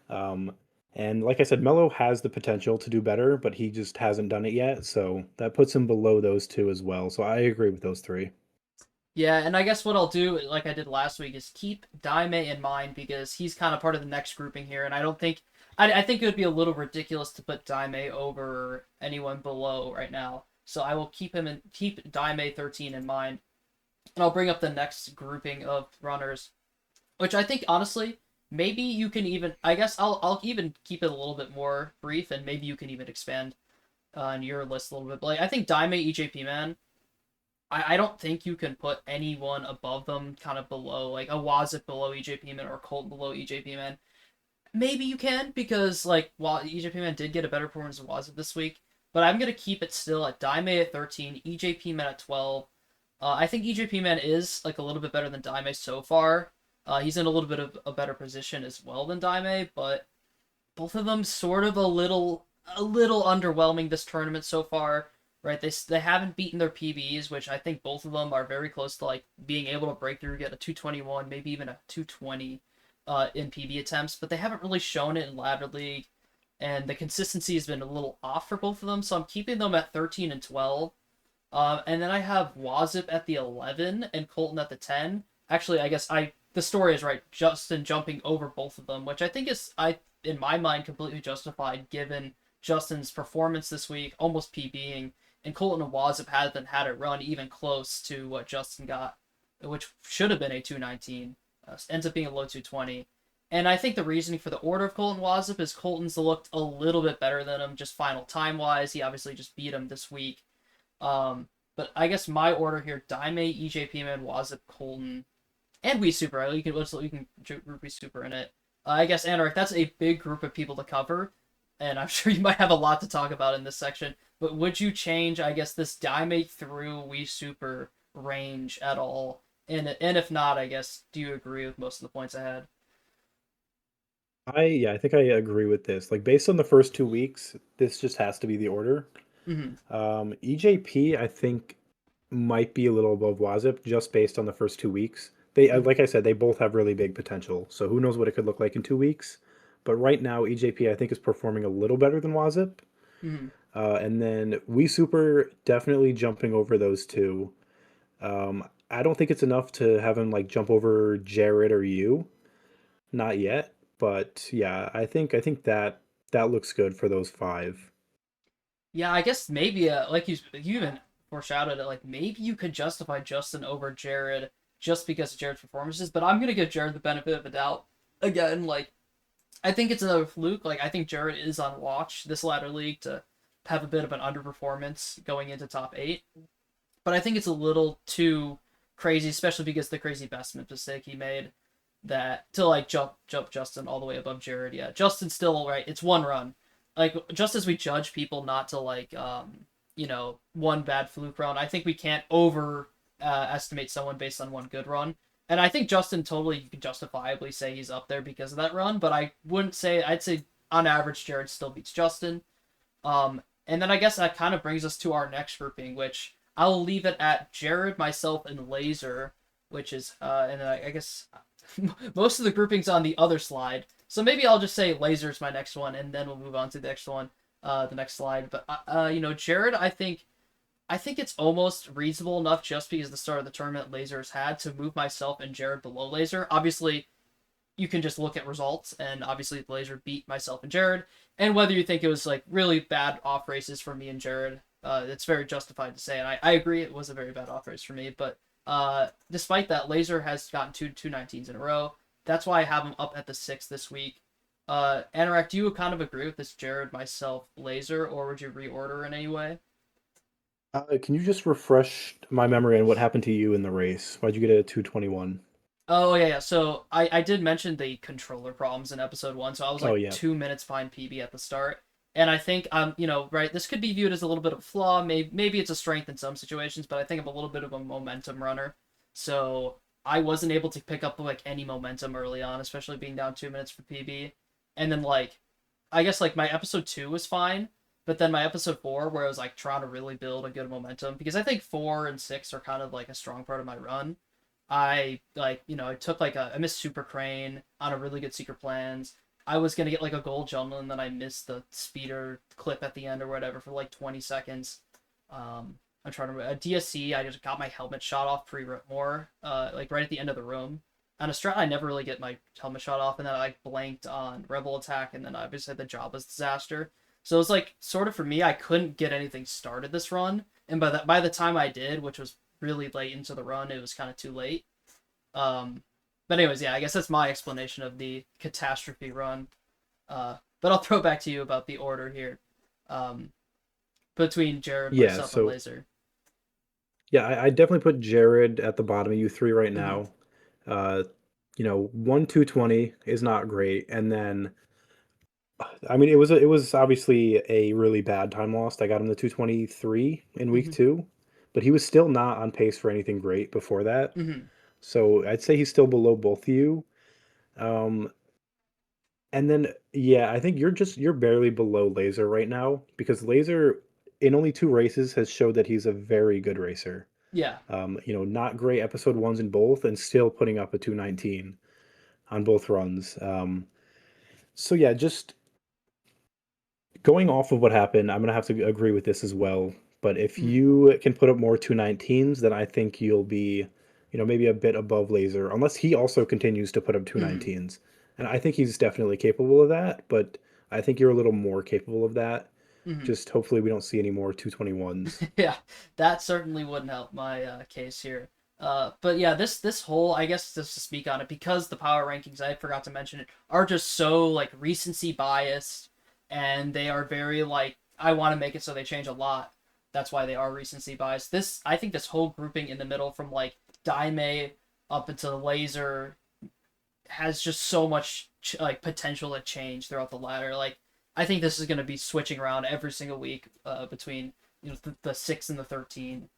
Um, and like I said, Melo has the potential to do better, but he just hasn't done it yet. So that puts him below those two as well. So I agree with those three. Yeah, and I guess what I'll do, like I did last week, is keep Daime in mind because he's kind of part of the next grouping here, and I think it would be a little ridiculous to put Daime over anyone below right now. So I will keep Daime 13 in mind, and I'll bring up the next grouping of runners, which I think honestly maybe you can even, I guess I'll even keep it a little bit more brief, and maybe you can even expand on your list a little bit. But like, I think Daime EJP man. I don't think you can put anyone above them, kind of below, like a Wazip below EJP Man or Colt below EJP Man. Maybe you can because like while EJP Man did get a better performance than Wazip this week, but I'm gonna keep it still at Daime at 13, EJP Man at 12. I think EJP Man is like a little bit better than Daime so far. He's in a little bit of a better position as well than Daime, but both of them sort of a little underwhelming this tournament so far. Right, they haven't beaten their PBs, which I think both of them are very close to like being able to break through, get a 221, maybe even a 220 in PB attempts, but they haven't really shown it in ladder league, and the consistency has been a little off for both of them. So I'm keeping them at 13 and 12. And then I have Wazip at the 11 and Colton at the 10. Actually, I guess the story is right. Justin jumping over both of them, which I think is in my mind completely justified given Justin's performance this week, almost PBing, and Colton and Wazip hasn't had it run even close to what Justin got, which should have been a 219. Ends up being a low 220. And I think the reasoning for the order of Colton Wazip is Colton's looked a little bit better than him, just final time wise. He obviously just beat him this week. But I guess my order here: Daime, EJP Man, Wazip, Colton, and Wiisuper. You can group Wiisuper in it. I guess Anorak, that's a big group of people to cover, and I'm sure you might have a lot to talk about in this section. But would you change, I guess, this Daime through Wiisuper range at all? And if not, I guess, do you agree with most of the points I had? I think I agree with this. Like based on the first 2 weeks, this just has to be the order. Mm-hmm. EJP I think might be a little above Wazip just based on the first 2 weeks. They Mm-hmm. like I said, they both have really big potential. So who knows what it could look like in 2 weeks. But right now, EJP I think is performing a little better than Wazip. Mm-hmm. And then We Super definitely jumping over those two. I don't think it's enough to have him like jump over Jared or you, not yet. But yeah, I think that looks good for those five. Yeah, I guess maybe like you even foreshadowed it. Like maybe you could justify Justin over Jared just because of Jared's performances, but I'm gonna give Jared the benefit of the doubt again. Like I think it's another fluke. Like I think Jared is on watch this ladder league to have a bit of an underperformance going into top 8, but I think it's a little too crazy, especially because the crazy investment mistake he made that to like jump Justin all the way above Jared. Yeah, Justin's still right. It's one run. Like just as we judge people not to like one bad fluke run, I think we can't over estimate someone based on one good run. And I think Justin totally you can justifiably say he's up there because of that run, but I wouldn't say I'd say on average Jared still beats Justin. And then I guess that kind of brings us to our next grouping, which I'll leave it at Jared, myself, and Laser, which is, and then I guess most of the groupings on the other slide. So maybe I'll just say Laser's my next one, and then we'll move on to the next one, the next slide. But Jared, I think it's almost reasonable enough just because the start of the tournament Laser's had to move myself and Jared below Laser. Obviously, you can just look at results, and obviously Laser beat myself and Jared. And whether you think it was like really bad off races for me and Jared, it's very justified to say, and I agree it was a very bad off race for me. But despite that, Laser has gotten two 19s in a row. That's why I have him up at the 6 this week. Anorak, do you kind of agree with this Jared, myself, Laser, or would you reorder in any way? Can you just refresh my memory on what happened to you in the race? Why'd you get a 221? Oh yeah, yeah. So I did mention the controller problems in episode one. So I was Oh like yeah. 2 minutes behind PB at the start, and I think right. This could be viewed as a little bit of a flaw. Maybe it's a strength in some situations, but I think I'm a little bit of a momentum runner. So I wasn't able to pick up like any momentum early on, especially being down 2 minutes for PB, and then like I guess like my episode two was fine, but then my episode four where I was like trying to really build a good momentum because I think four and six are kind of like a strong part of my run. I took like I missed Super Crane on a really good secret plans. I was gonna get like a gold jumble and then I missed the speeder clip at the end or whatever for like 20 seconds. I'm trying to remember. A DSC, I just got my helmet shot off pre-rip more, like right at the end of the room. On a strat, I never really get my helmet shot off, and then I like blanked on Rebel Attack, and then I obviously had the Jabba's disaster. So it was like sort of for me, I couldn't get anything started this run, and by the time I did, which was really late into the run, it was kind of too late. Um, but anyways, yeah, I guess that's my explanation of the catastrophe run. But I'll throw it back to you about the order here, um, between Jared, Yeah, myself, and so Laser. yeah, I definitely put Jared at the bottom of you three right Mm-hmm. now. Uh, 1 220 is not great, and then I mean it was obviously a really bad time lost. I got him to 223 in week Mm-hmm. two, but he was still not on pace for anything great before that. Mm-hmm. So I'd say he's still below both of you. Um, and then yeah, I think you're barely below Laser right now because Laser in only two races has showed that he's a very good racer. Yeah. Not great episode ones in both and still putting up a 219 on both runs. So yeah, just going off of what happened, I'm gonna have to agree with this as well. But if Mm-hmm. you can put up more 219s, then I think you'll be, maybe a bit above Laser, unless he also continues to put up Mm-hmm. 219s. And I think he's definitely capable of that, but I think you're a little more capable of that. Mm-hmm. Just hopefully we don't see any more 221s. Yeah, that certainly wouldn't help my case here. But yeah, this whole I guess just to speak on it because the power rankings I forgot to mention it are just so like recency biased, and they are very like I want to make it so they change a lot. That's why they are recency biased. This I think this whole grouping in the middle from like Daime up into Laser has just so much like potential to change throughout the ladder. Like I think this is going to be switching around every single week between the 6 and the 13.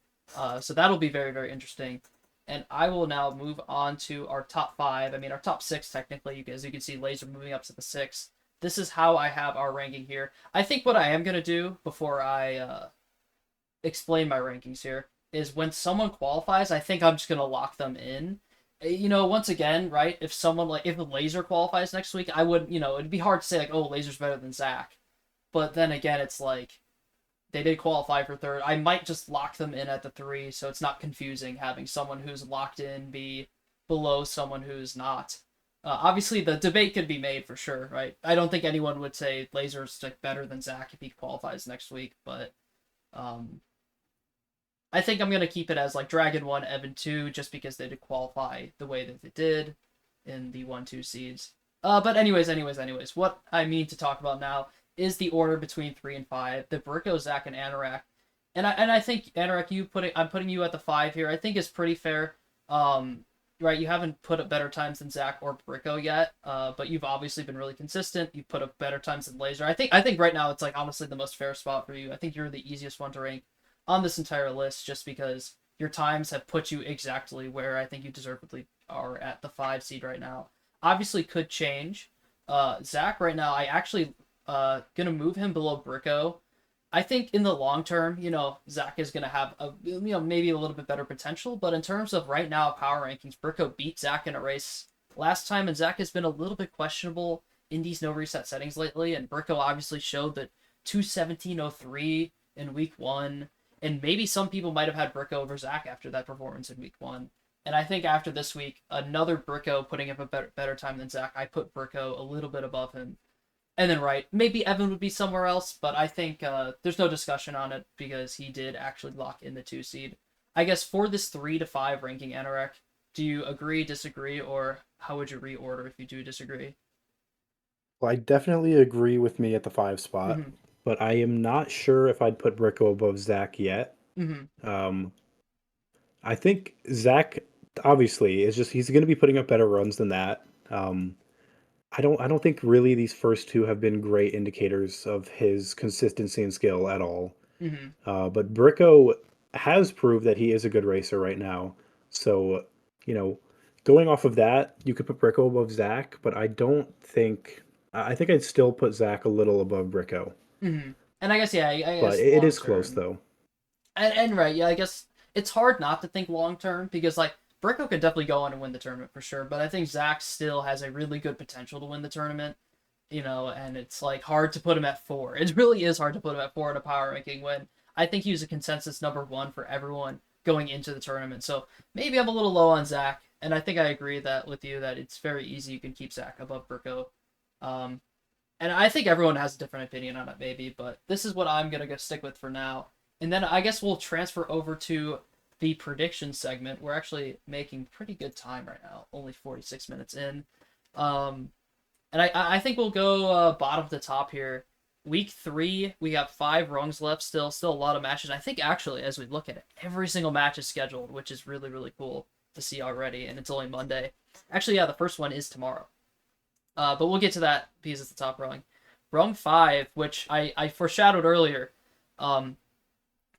So that'll be very very interesting. And I will now move on to our top five. I mean our top six technically, as you can see, Laser moving up to the six. This is how I have our ranking here. I think what I am gonna do before I explain my rankings here is when someone qualifies, I think I'm just gonna lock them in. Once again, right? If someone like if Laser qualifies next week, I would, it'd be hard to say like, oh, Laser's better than Zach. But then again, it's like they did qualify for third. I might just lock them in at the three, so it's not confusing having someone who's locked in be below someone who's not. Obviously, the debate could be made for sure, right? I don't think anyone would say Laser's like better than Zach if he qualifies next week, but um, I think I'm gonna keep it as like Dragon 1, Evan 2, just because they did qualify the way that they did in the 1-2 seeds. But anyways, what I mean to talk about now is the order between 3 and 5, the Brico, Zach, and Anorak. And I think Anorak, I'm putting you at the 5 here. I think is pretty fair. Right, you haven't put up better times than Zach or Brico yet, but you've obviously been really consistent. You've put up better times than Laser. I think right now it's like honestly the most fair spot for you. I think you're the easiest one to rank on this entire list just because your times have put you exactly where I think you deservedly are at the 5 seed right now. Obviously, could change. Zach right now, I actually gonna move him below Brico I think in the long term, Zach is going to have maybe a little bit better potential. But in terms of right now power rankings, Bricko beat Zach in a race last time, and Zach has been a little bit questionable in these no reset settings lately. And Bricko obviously showed that 217.03 in week one, and maybe some people might have had Bricko over Zach after that performance in week one. And I think after this week, another Bricko putting up a better time than Zach, I put Bricko a little bit above him. And then right, maybe Evan would be somewhere else, but I think there's no discussion on it because he did actually lock in the 2 seed. I guess for this 3 to 5 ranking Anorak, do you agree, disagree, or how would you reorder if you do disagree? Well, I definitely agree with me at the 5 spot, Mm-hmm. but I am not sure if I'd put Bricko above Zach yet. Mm-hmm. Um, I think Zach obviously is just he's going to be putting up better runs than that. I don't think really these first two have been great indicators of his consistency and skill at all. Mm-hmm. But Bricko has proved that he is a good racer right now. So, you know, going off of that, you could put Bricko above Zach, but I don't think I think I'd still put Zach a little above Bricko. Mm-hmm. And I guess yeah, I But guess it long is close term. though. And right, yeah, I guess it's hard not to think long term because like Bricko could definitely go on and win the tournament for sure, but I think Zach still has a really good potential to win the tournament. And it's like hard to put him at 4. It really is hard to put him at 4 in a power ranking when I think he was a consensus number 1 for everyone going into the tournament. So maybe I'm a little low on Zach, and I think I agree that with you that it's very easy you can keep Zach above Burko. Um, and I think everyone has a different opinion on it, maybe, but this is what I'm gonna go stick with for now. And then I guess we'll transfer over to the prediction segment. We're actually making pretty good time right now, only 46 minutes in. Um, and I think we'll go bottom to top here. Week 3, we got 5 rungs left. Still a lot of matches. I think actually, as we look at it, every single match is scheduled, which is really really cool to see already. And it's only Monday. Actually, yeah, the first one is tomorrow. But we'll get to that because it's the top rung. Rung 5, which I foreshadowed earlier, um,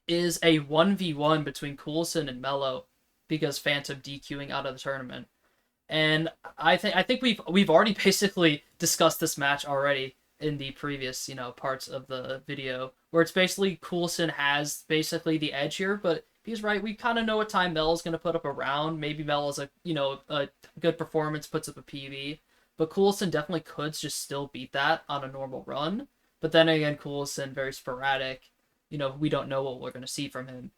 is a 1v1 between Coulson and Mello because Phantom DQing out of the tournament. And I think we've already basically discussed this match already in the previous parts of the video where it's basically Coulson has basically the edge here, but he's right. We kind of know what time Mel is going to put up a round. Maybe Mel is a good performance, puts up a PB, but Coulson definitely could just still beat that on a normal run. But then again, Coulson very sporadic. We don't know what we're going to see from him.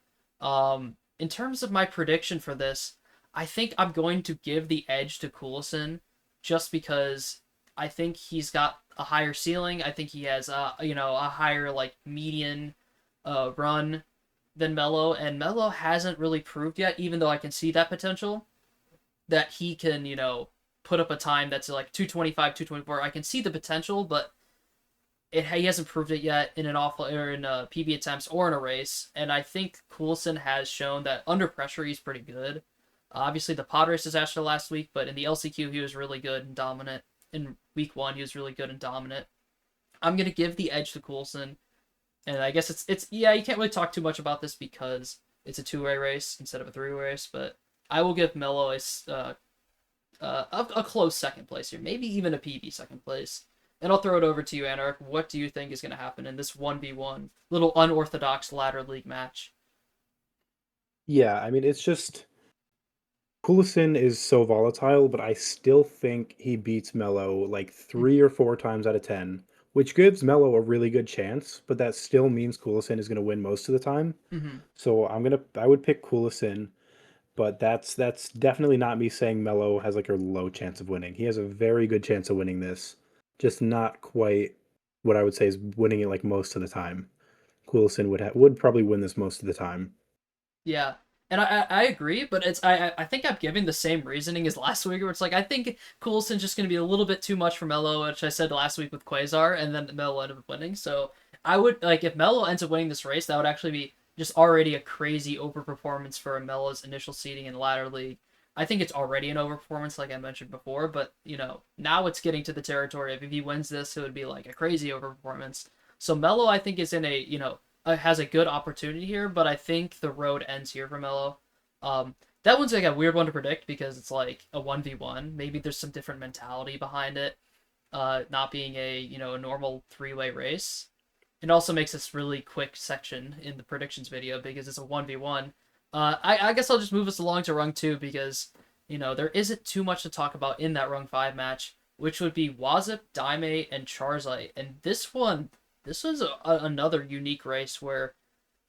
In terms of my prediction for this, I think I'm going to give the edge to Coulson just because I think he's got a higher ceiling. I think he has a higher like median run than Mello, and Mello hasn't really proved yet, even though I can see that potential that he can put up a time that's like 225, 224. I can see the potential, but he hasn't proved it yet in an awful or in PB attempts or in a race. And I think Coulson has shown that under pressure he's pretty good. Obviously, the pod race disaster last week, but in the LCQ he was really good and dominant. In week 1 he was really good and dominant. I'm gonna give the edge to Coulson, and I guess it's yeah, you can't really talk too much about this because it's a 2-way race instead of a 3-way race, but I will give Mello a close second place here, maybe even a PB second place. And I'll throw it over to you, Anorak. What do you think is going to happen in this 1v1 little unorthodox ladder league match? Yeah, I mean it's just Coulson is so volatile, but I still think he beats Mello like Mm-hmm. 3 or 4 times out of 10, which gives Mello a really good chance, but that still means Coulson is going to win most of the time. Mm-hmm. So I would pick Coulson, but that's definitely not me saying Mello has like a low chance of winning. He has a very good chance of winning this, just not quite what I would say is winning it like most of the time. Coulson would probably win this most of the time. Yeah, and I agree, but I think I'm giving the same reasoning as last week, where it's like I think Coulson's just going to be a little bit too much for Melo, which I said last week with Quasar, and then Melo ended up winning. So I would like if Melo ends up winning this race, that would actually be just already a crazy overperformance for Melo's initial seeding in ladder league. I think it's already an overperformance, like I mentioned before, but now it's getting to the territory of if he wins this, it would be like a crazy overperformance. So Melo, I think, is in a has a good opportunity here, but I think the road ends here for Melo. That one's like a weird one to predict because it's like a 1v1. Maybe there's some different mentality behind it, not being a normal 3-way race. It also makes this really quick section in the predictions video because it's a 1v1. I guess I'll just move us along to rung 2 because, there isn't too much to talk about in that rung 5 match, which would be Wazip, Daime, and Charizite. And this was another unique race where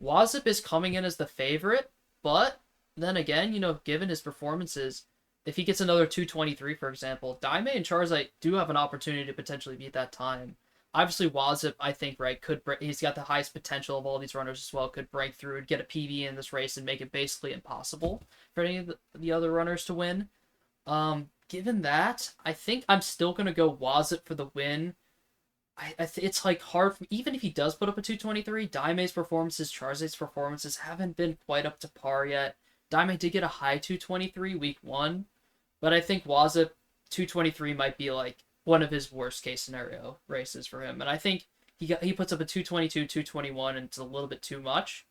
Wazip is coming in as the favorite, but then again, given his performances, if he gets another 223, for example, Daime and Charizite do have an opportunity to potentially beat that time. Obviously, Wazip, I think, right, he's got the highest potential of all these runners as well, could break through and get a PB in this race and make it basically impossible for any of the other runners to win. Given that, I think I'm still going to go Wazip for the win. It's like hard for, even if he does put up a 223, Daime's performances, Charizard's performances haven't been quite up to par yet. Daime did get a high 223 week 1, but I think Wazip 223 might be like one of his worst case scenario races for him. And I think he puts up a 222, 221 and it's a little bit too much.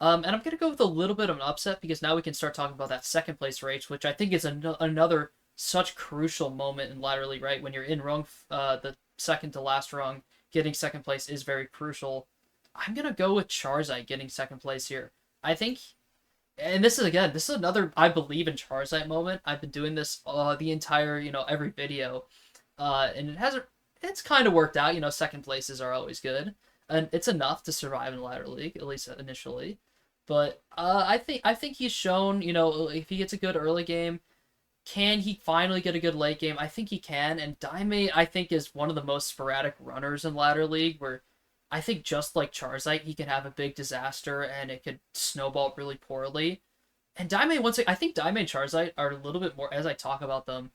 And I'm gonna go with a little bit of an upset because now we can start talking about that second place race, which I think is another such crucial moment in ladder league, right? When you're in rung, the second to last rung, getting second place is very crucial. I'm gonna go with Charizard getting second place here. I think, and this is another I believe in Charizard moment. I've been doing this the entire every video, and it's kind of worked out. Second places are always good, and it's enough to survive in ladder league at least initially. But I think he's shown, if he gets a good early game, can he finally get a good late game? I think he can. And Daime, I think, is one of the most sporadic runners in ladder league, where I think just like Charizite, he can have a big disaster and it could snowball really poorly. And Daime, I think Daime and Charizite are a little bit more, as I talk about them,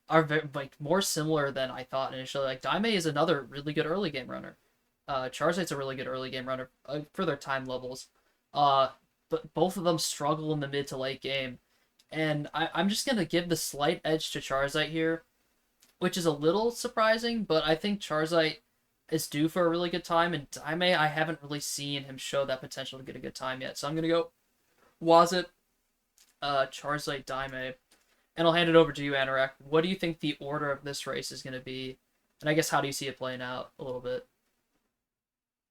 are like more similar than I thought initially. Like Daime is another really good early game runner. Charizard's a really good early game runner for their time levels. Uh, but both of them struggle in the mid to late game. And I'm just going to give the slight edge to Charizite here, which is a little surprising, but I think Charizite is due for a really good time, and Daime, I haven't really seen him show that potential to get a good time yet. So I'm going to go Wazit, Charizite, Daime, and I'll hand it over to you, Anorak. What do you think the order of this race is going to be? And I guess how do you see it playing out a little bit?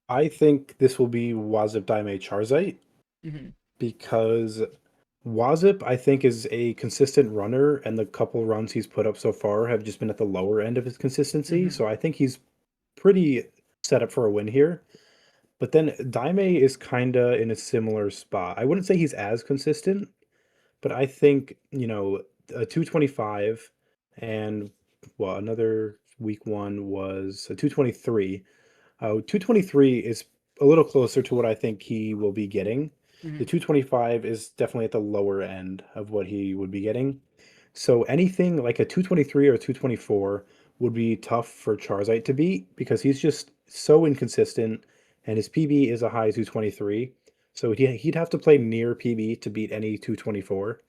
I think this will be Wazip Daime Charizite Mm-hmm. because Wazip, I think, is a consistent runner, and the couple runs he's put up so far have just been at the lower end of his consistency. Mm-hmm. So I think he's pretty set up for a win here. But then Daime is kind of in a similar spot. I wouldn't say he's as consistent, but I think, a 225 and well, another week one was a 223. 223 is a little closer to what I think he will be getting. The Mm-hmm. 225 is definitely at the lower end of what he would be getting. So anything like a 223 or a 224 would be tough for Charizite to beat because he's just so inconsistent and his PB is a high 223. So he'd have to play near PB to beat any 224.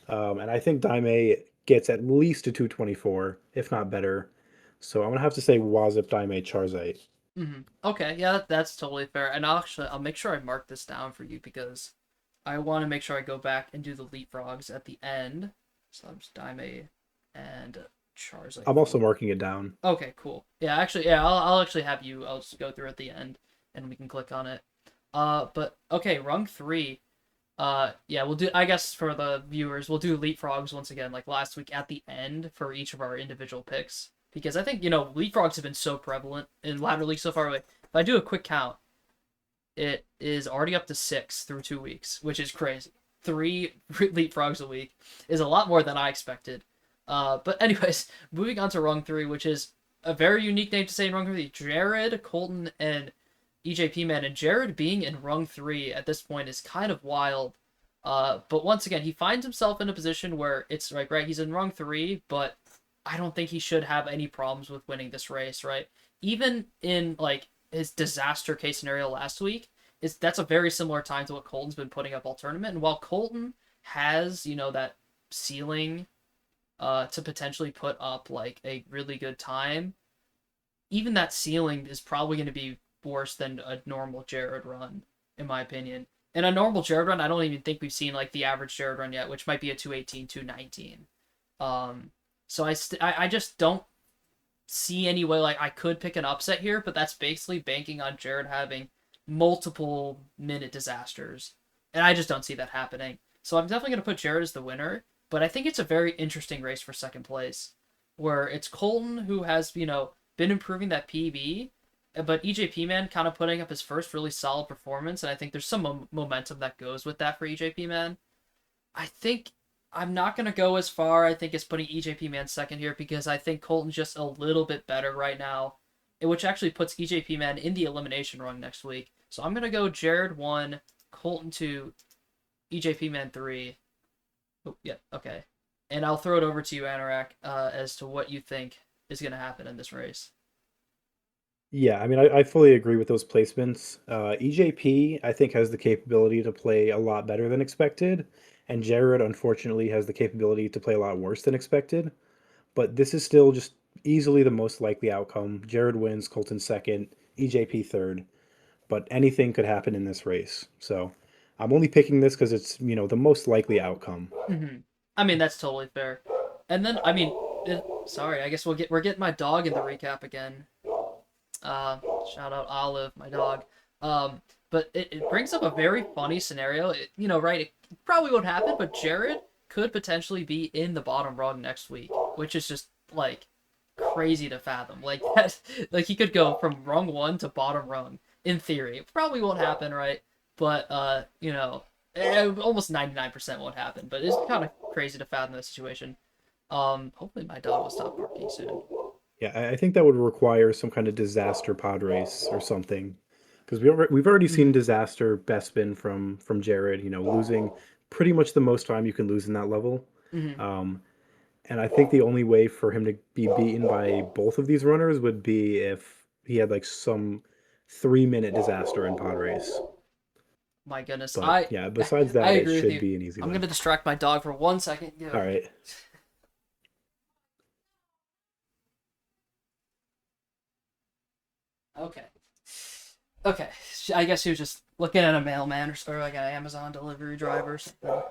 And I think Daime gets at least a 224, if not better. So I'm gonna have to say Wazip Daime Charizite. Mm-hmm. Okay, yeah, that's totally fair. And I'll make sure I mark this down for you because I want to make sure I go back and do the leapfrogs at the end. So I'm just Daime and Charizard I'm also for. marking it down. Okay, cool. Yeah, actually, yeah, I'll actually have you. I'll just go through at the end, and we can click on it. But okay, rung 3. Yeah, we'll do. I guess for the viewers, we'll do leapfrogs once again, like last week at the end for each of our individual picks, because I think leapfrogs have been so prevalent in ladder league so far. Like, if I do a quick count, it is already up to 6 through 2 weeks, which is crazy. Three leapfrogs a week is a lot more than I expected. But anyways, moving on to rung 3, which is a very unique name to say in rung 3. Jared, Colton, and EJP Man, and Jared being in rung 3 at this point is kind of wild. But once again, he finds himself in a position where it's like, right, he's in rung 3, but I don't think he should have any problems with winning this race, right? Even in like his disaster case scenario last week, that's a very similar time to what Colton's been putting up all tournament. And while Colton has, that ceiling to potentially put up like a really good time, even that ceiling is probably going to be worse than a normal Jared run, in my opinion. In a normal Jared run, I don't even think we've seen like the average Jared run yet, which might be a 218, 219. So I just don't. see any way like I could pick an upset here, but that's basically banking on Jared having multiple minute disasters. And I just don't see that happening. So I'm definitely going to put Jared as the winner, but I think it's a very interesting race for second place where it's Colton who has, been improving that PB, but EJP Man kind of putting up his first really solid performance, and I think there's some momentum that goes with that for EJP Man. I think I'm not gonna go as far. I think as putting EJP Man second here because I think Colton's just a little bit better right now, which actually puts EJP Man in the elimination run next week. So I'm gonna go Jared 1, Colton 2, EJP Man 3. Oh, yeah, okay. And I'll throw it over to you, Anorak, as to what you think is gonna happen in this race. Yeah, I mean, I fully agree with those placements. EJP, I think, has the capability to play a lot better than expected, and Jared, unfortunately, has the capability to play a lot worse than expected. But this is still just easily the most likely outcome. Jared wins, Colton second, EJP third, but anything could happen in this race. So I'm only picking this because it's, the most likely outcome. Mm-hmm. I mean, that's totally fair. And then, sorry, I guess we're getting my dog in the recap again. Uh, Shout out Olive, my dog. But it brings up a very funny scenario. Right? It probably won't happen, but Jared could potentially be in the bottom rung next week, which is just like crazy to fathom. Like that, like he could go from rung one to bottom rung in theory. It probably won't happen, right? But almost 99% won't happen. But it's kind of crazy to fathom the situation. Hopefully my dog will stop barking soon. Yeah, I think that would require some kind of disaster pod race or something, because we've already seen Mm-hmm. disaster best spin from Jared. Losing pretty much the most time you can lose in that level. Mm-hmm. Um, and I think the only way for him to be beaten by both of these runners would be if he had like some 3-minute disaster in pod race. My goodness, But I yeah, besides I that, it agree with should you. be an easy I'm win. gonna distract my dog for 1 second. All Yeah. right. Okay. Okay. I guess he was just looking at a mailman or like an Amazon delivery driver or something.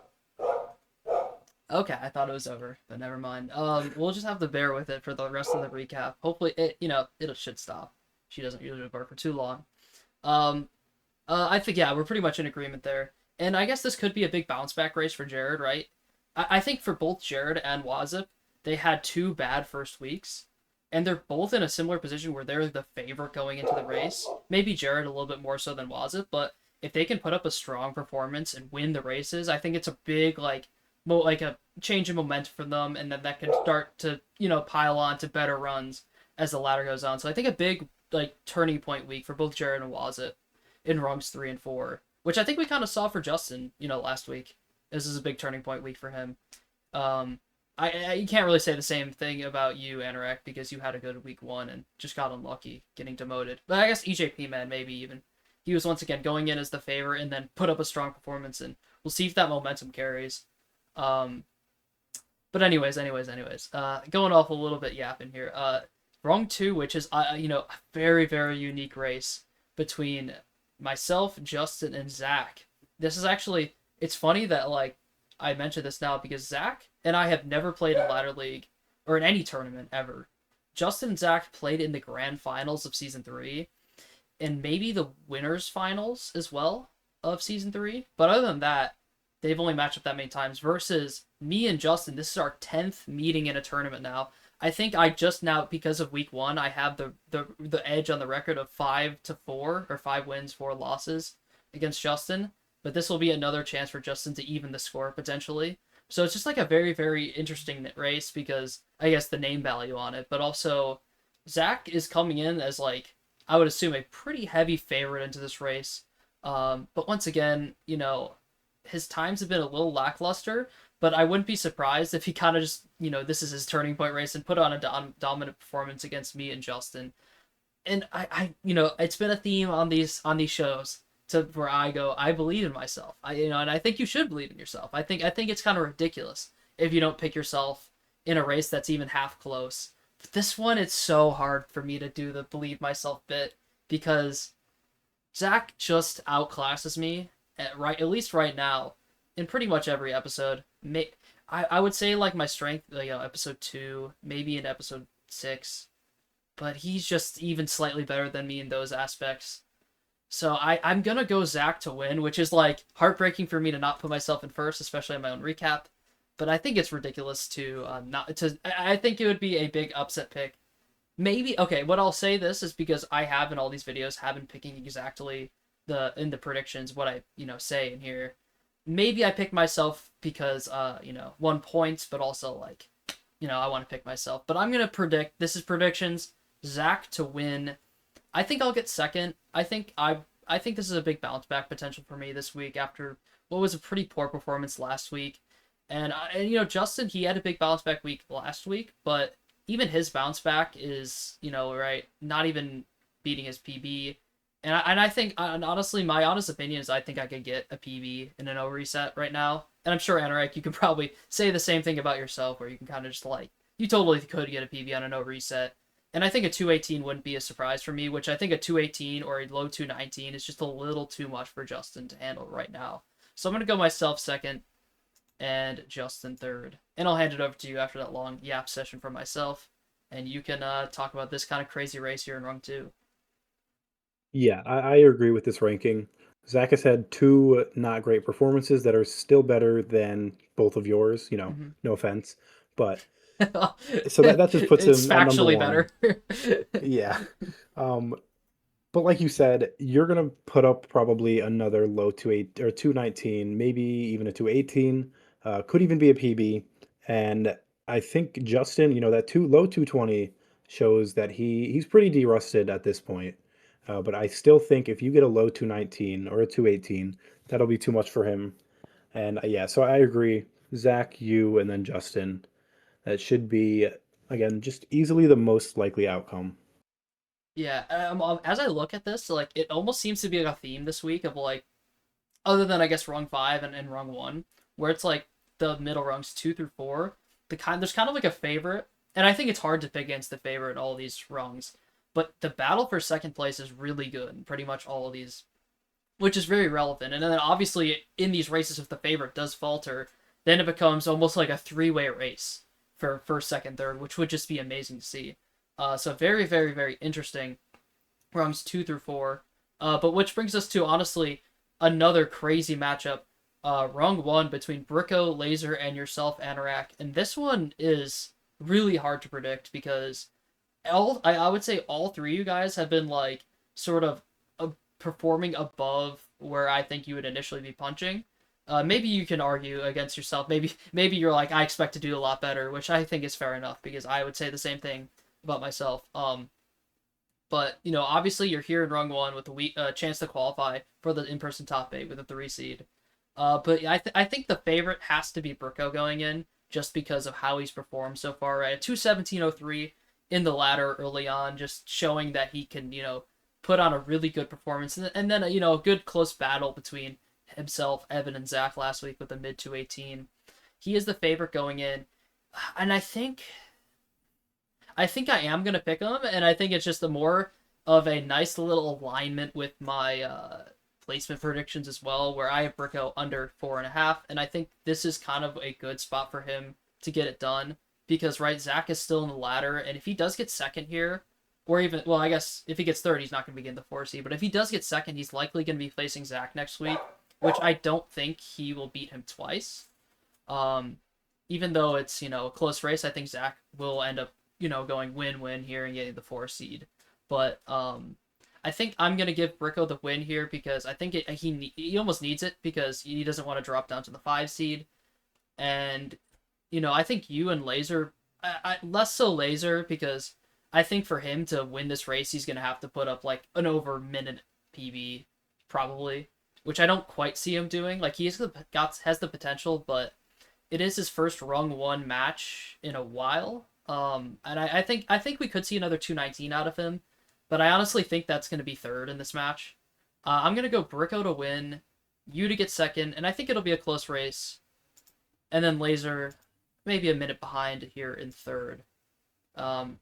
Okay, I thought it was over, but never mind. We'll just have to bear with it for the rest of the recap. Hopefully, it should stop. She doesn't usually bark for too long. Um, I think yeah, we're pretty much in agreement there. And I guess this could be a big bounce back race for Jared, right? I think for both Jared and Wazip, they had 2 bad first weeks, and they're both in a similar position where they're the favorite going into the race. Maybe Jared a little bit more so than Wazip, but if they can put up a strong performance and win the races, I think it's a big like a change in momentum for them, and then that can start to pile on to better runs as the ladder goes on. So I think a big like turning point week for both Jared and Wazip in rungs 3 and 4, which I think we kind of saw for Justin, last week. This is a big turning point week for him. Um, you can't really say the same thing about you, Anorak, because you had a good week 1 and just got unlucky getting demoted. But I guess EJP Man maybe even he was once again going in as the favorite and then put up a strong performance, and we'll see if that momentum carries. Um, but anyways, going off a little bit yapping here. Wrong 2, which is a very very unique race between myself, Justin, and Zach. This is actually it's funny that like I mentioned this now because Zach and I have never played in ladder league or in any tournament ever. Justin and Zach played in the grand finals of season 3 and maybe the winners finals as well of season 3. But other than that, they've only matched up that many times. Versus me and Justin, this is our 10th meeting in a tournament now. I think I just now because of week 1, I have the edge on the record of 5-4 or 5 wins, 4 losses against Justin. But this will be another chance for Justin to even the score potentially. So it's just like a very very interesting race because I guess the name value on it, but also Zach is coming in as like I would assume a pretty heavy favorite into this race. But once again, his times have been a little lackluster, but I wouldn't be surprised if he kind of just, this is his turning point race and put on a dominant performance against me and Justin. And it's been a theme on these shows to where I go, I believe in myself. And I think you should believe in yourself. I think it's kind of ridiculous if you don't pick yourself in a race that's even half close. But this one, it's so hard for me to do the believe myself bit because Zach just outclasses me at least right now in pretty much every episode. I would say like my strength, episode 2, maybe in episode 6. but he's just even slightly better than me in those aspects. So I'm gonna go Zach to win, which is like heartbreaking for me to not put myself in first, especially in my own recap. But I think it's ridiculous to not to. I think it would be a big upset pick. Maybe okay. What I'll say this is because I have in all these videos have been picking exactly the predictions what I say in here. Maybe I picked myself because 1 point, but also like I want to pick myself. But I'm gonna predict. This is predictions. Zach to win. I think I'll get second. I think this is a big bounce back potential for me this week after what was a pretty poor performance last week. And Justin, he had a big bounce back week last week, but even his bounce back is right, not even beating his PB. And I think, and honestly, my honest opinion is I think I could get a PB in an O reset right now. And I'm sure, Anorak, you can probably say the same thing about yourself, where you can kind of just like, you totally could get a PB on a no reset. And I think a 218 wouldn't be a surprise for me, which I think a 218 or a low 219 is just a little too much for Justin to handle right now. So I'm going to go myself second and Justin third. And I'll hand it over to you after that long yap session from myself. And you can talk about this kind of crazy race here in Rung 2. Yeah, I agree with this ranking. Zach has had two not great performances that are still better than both of yours. Mm-hmm. No offense, but so that just puts It's him at number factually one. better. Yeah. Um, but like you said, you're gonna put up probably another low 28 or 219, maybe even a 218. Could even be a PB. And I think Justin, that two low 220 shows that he's pretty de-rusted at this point. But I still think if you get a low 219 or a 218, that'll be too much for him. And yeah, so I agree. Zach, you, and then Justin. That should be, again, just easily the most likely outcome. Yeah, as I look at this, like it almost seems to be like a theme this week of like, other than I guess rung 5 and rung 1, where it's like the middle rungs 2 through 4. There's kind of like a favorite, and I think it's hard to pick against the favorite in all these rungs. But the battle for second place is really good in pretty much all of these, which is very relevant. And then obviously in these races, if the favorite does falter, then it becomes almost like a three-way race for first, second, third, which would just be amazing to see. So very, very, very interesting rungs 2 through 4. But which brings us to honestly another crazy matchup. Rung 1 between Bricko, Laser, and yourself, Anorak. And this one is really hard to predict because I would say all three of you guys have been like sort of performing above where I think you would initially be punching. Maybe you can argue against yourself. Maybe you're like I expect to do a lot better, which I think is fair enough because I would say the same thing about myself. But obviously you're here in rung 1 with a chance to qualify for the in-person top 8 with a 3 seed. But I think the favorite has to be Bricko going in just because of how he's performed so far. Right, at 217.03 in the ladder early on, just showing that he can put on a really good performance, and then a good close battle between himself, Evan, and Zach last week with the mid 218. He is the favorite going in, and I think I am gonna pick him, and I think it's just a more of a nice little alignment with my placement predictions as well, where I have Bricko under 4.5, and I think this is kind of a good spot for him to get it done because right, Zach is still in the ladder, and if he does get second here, or even well, I guess if he gets third, he's not gonna be getting the 4 seed, but if he does get second, he's likely gonna be facing Zach next week, which I don't think he will beat him twice. Um, Even though it's a close race, I think Zach will end up going win-win here and getting the 4 seed. But I think I'm gonna give Bricko the win here because I think he almost needs it because he doesn't want to drop down to the 5 seed. And I think you and Laser, less so Laser because I think for him to win this race, he's gonna have to put up like an over minute PB probably, which I don't quite see him doing. Like has the potential, but it is his first rung 1 match in a while. And I think we could see another 219 out of him, but I honestly think that's going to be third in this match. I'm going to go Bricko to win, you to get second, and I think it'll be a close race. And then Laser, maybe a minute behind here in third. Um,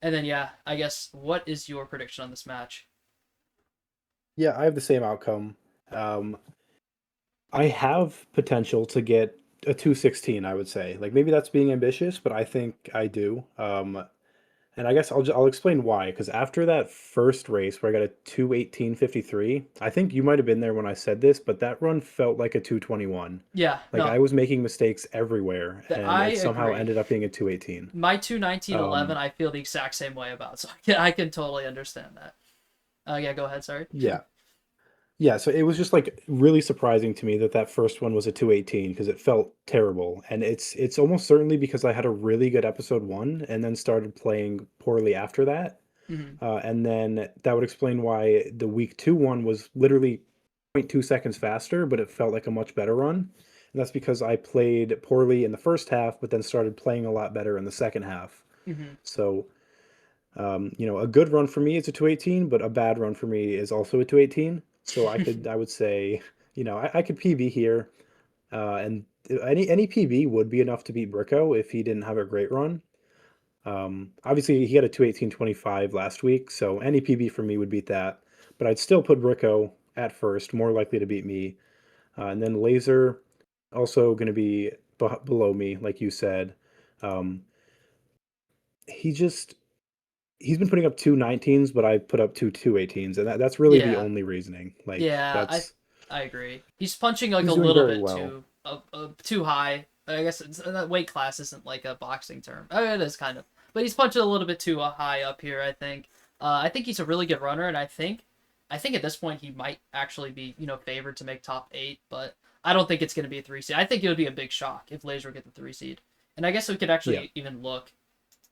and then, yeah, I guess, what is your prediction on this match? Yeah, I have the same outcome. Um, I have potential to get a 216, I would say. Like maybe that's being ambitious, but I think I do. And I guess I'll explain why. Because after that first race where I got a 2:18:53, I think you might have been there when I said this, but that run felt like a 2:21. Yeah, Like no, I was making mistakes everywhere, and I it somehow agree. ended up being a 2:18. My 2:19:11, Um, I feel the exact same way about. So I can totally understand that. Yeah, go ahead. Sorry. yeah. Yeah, so it was just like really surprising to me that that first one was a 2:18 because it felt terrible. And it's almost certainly because I had a really good episode 1 and then started playing poorly after that. Hmm. And then that would explain why the week 2 one was literally zero point 0.2 seconds faster, but it felt like a much better run. And that's because I played poorly in the first half, but then started playing a lot better in the second half. Hmm. So, a good run for me is a 2:18, but a bad run for me is also a 2:18. So I would say, I could PB here, and any PB would be enough to beat Bricko if he didn't have a great run. Obviously, he had a 2:18:25 last week, so any PB for me would beat that. But I'd still put Bricko at first, more likely to beat me. And then Laser, also going to be below me, like you said. Um, he just he's been putting up 2:19s, but I put up two 2:18s, and that's really the Yeah, only reasoning. Like yeah, I that's I agree. He's punching like a he's doing little very bit well. too high. I guess that weight class isn't like a boxing term. It is kind of, but he's punching a little bit too high up here. I think. I think he's a really good runner, and I think at this point he might actually be favored to make top 8, but I don't think it's going to be a 3 seed. I think it would be a big shock if Laser get the 3 seed, and I guess we could Yeah, actually even look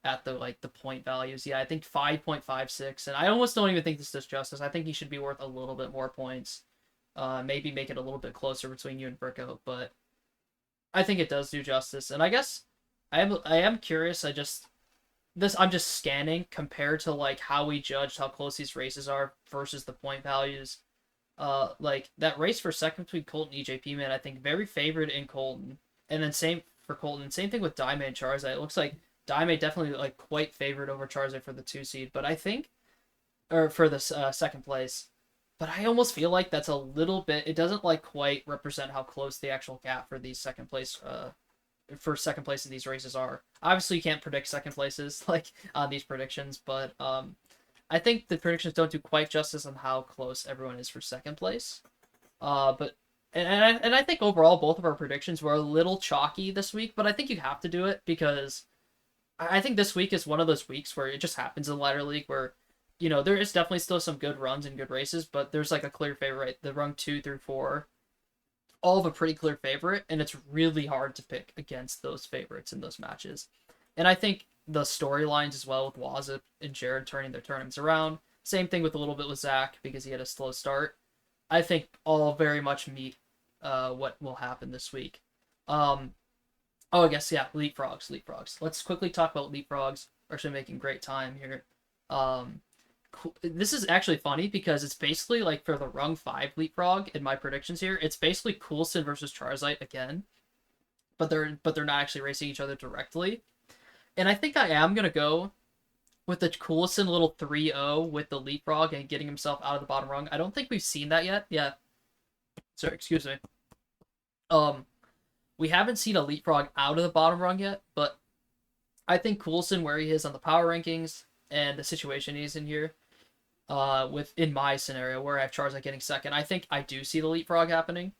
at the point values. Yeah, I think 5.56, and I almost don't even think this does justice. I think he should be worth a little bit more points. Maybe make it a little bit closer between you and Bricko, but I think it does do justice. And I guess I am curious. I'm just scanning compared to like how we judged how close these races are versus the point values. Like that race for second between Colton and EJP, man, I think very favored in Colton, and then same for Colton. Same thing with Daime and Charizard. It looks like Daime definitely like quite favored over Charizard for the 2 seed, but I think or for the second place. But I almost feel like that's a little bit. It doesn't like quite represent how close the actual gap for these second place for second place in these races are. Obviously, you can't predict second places like on these predictions, but I think the predictions don't do quite justice on how close everyone is for second place. But and I think overall both of our predictions were a little chalky this week, but I think you have to do it because I think this week is one of those weeks where it just happens in the ladder league where there is definitely still some good runs and good races, but there's like a clear favorite. Right? The run 2 through 4 all have a pretty clear favorite, and it's really hard to pick against those favorites in those matches. And I think the storylines as well with Wazip and Jared turning their tournaments around. Same thing with a little bit with Zach because he had a slow start. I think all very much meet what will happen this week. Um, oh, I guess yeah, leapfrogs. Let's quickly talk about leapfrogs. We're actually making great time here. Um, this is actually funny because it's basically like for the rung 5 leapfrog in my predictions here. It's basically Coulson versus Charizard again, but they're not actually racing each other directly. And I think I am gonna go with the Coulson little 3-0 with the leapfrog and getting himself out of the bottom rung. I don't think we've seen that yet. Yeah, sorry, excuse me. Um, we haven't seen a leapfrog out of the bottom rung yet, but I think Coulson where he is on the power rankings and the situation he's in here, in my scenario where I have Charizard getting second, I think I do see the leapfrog happening,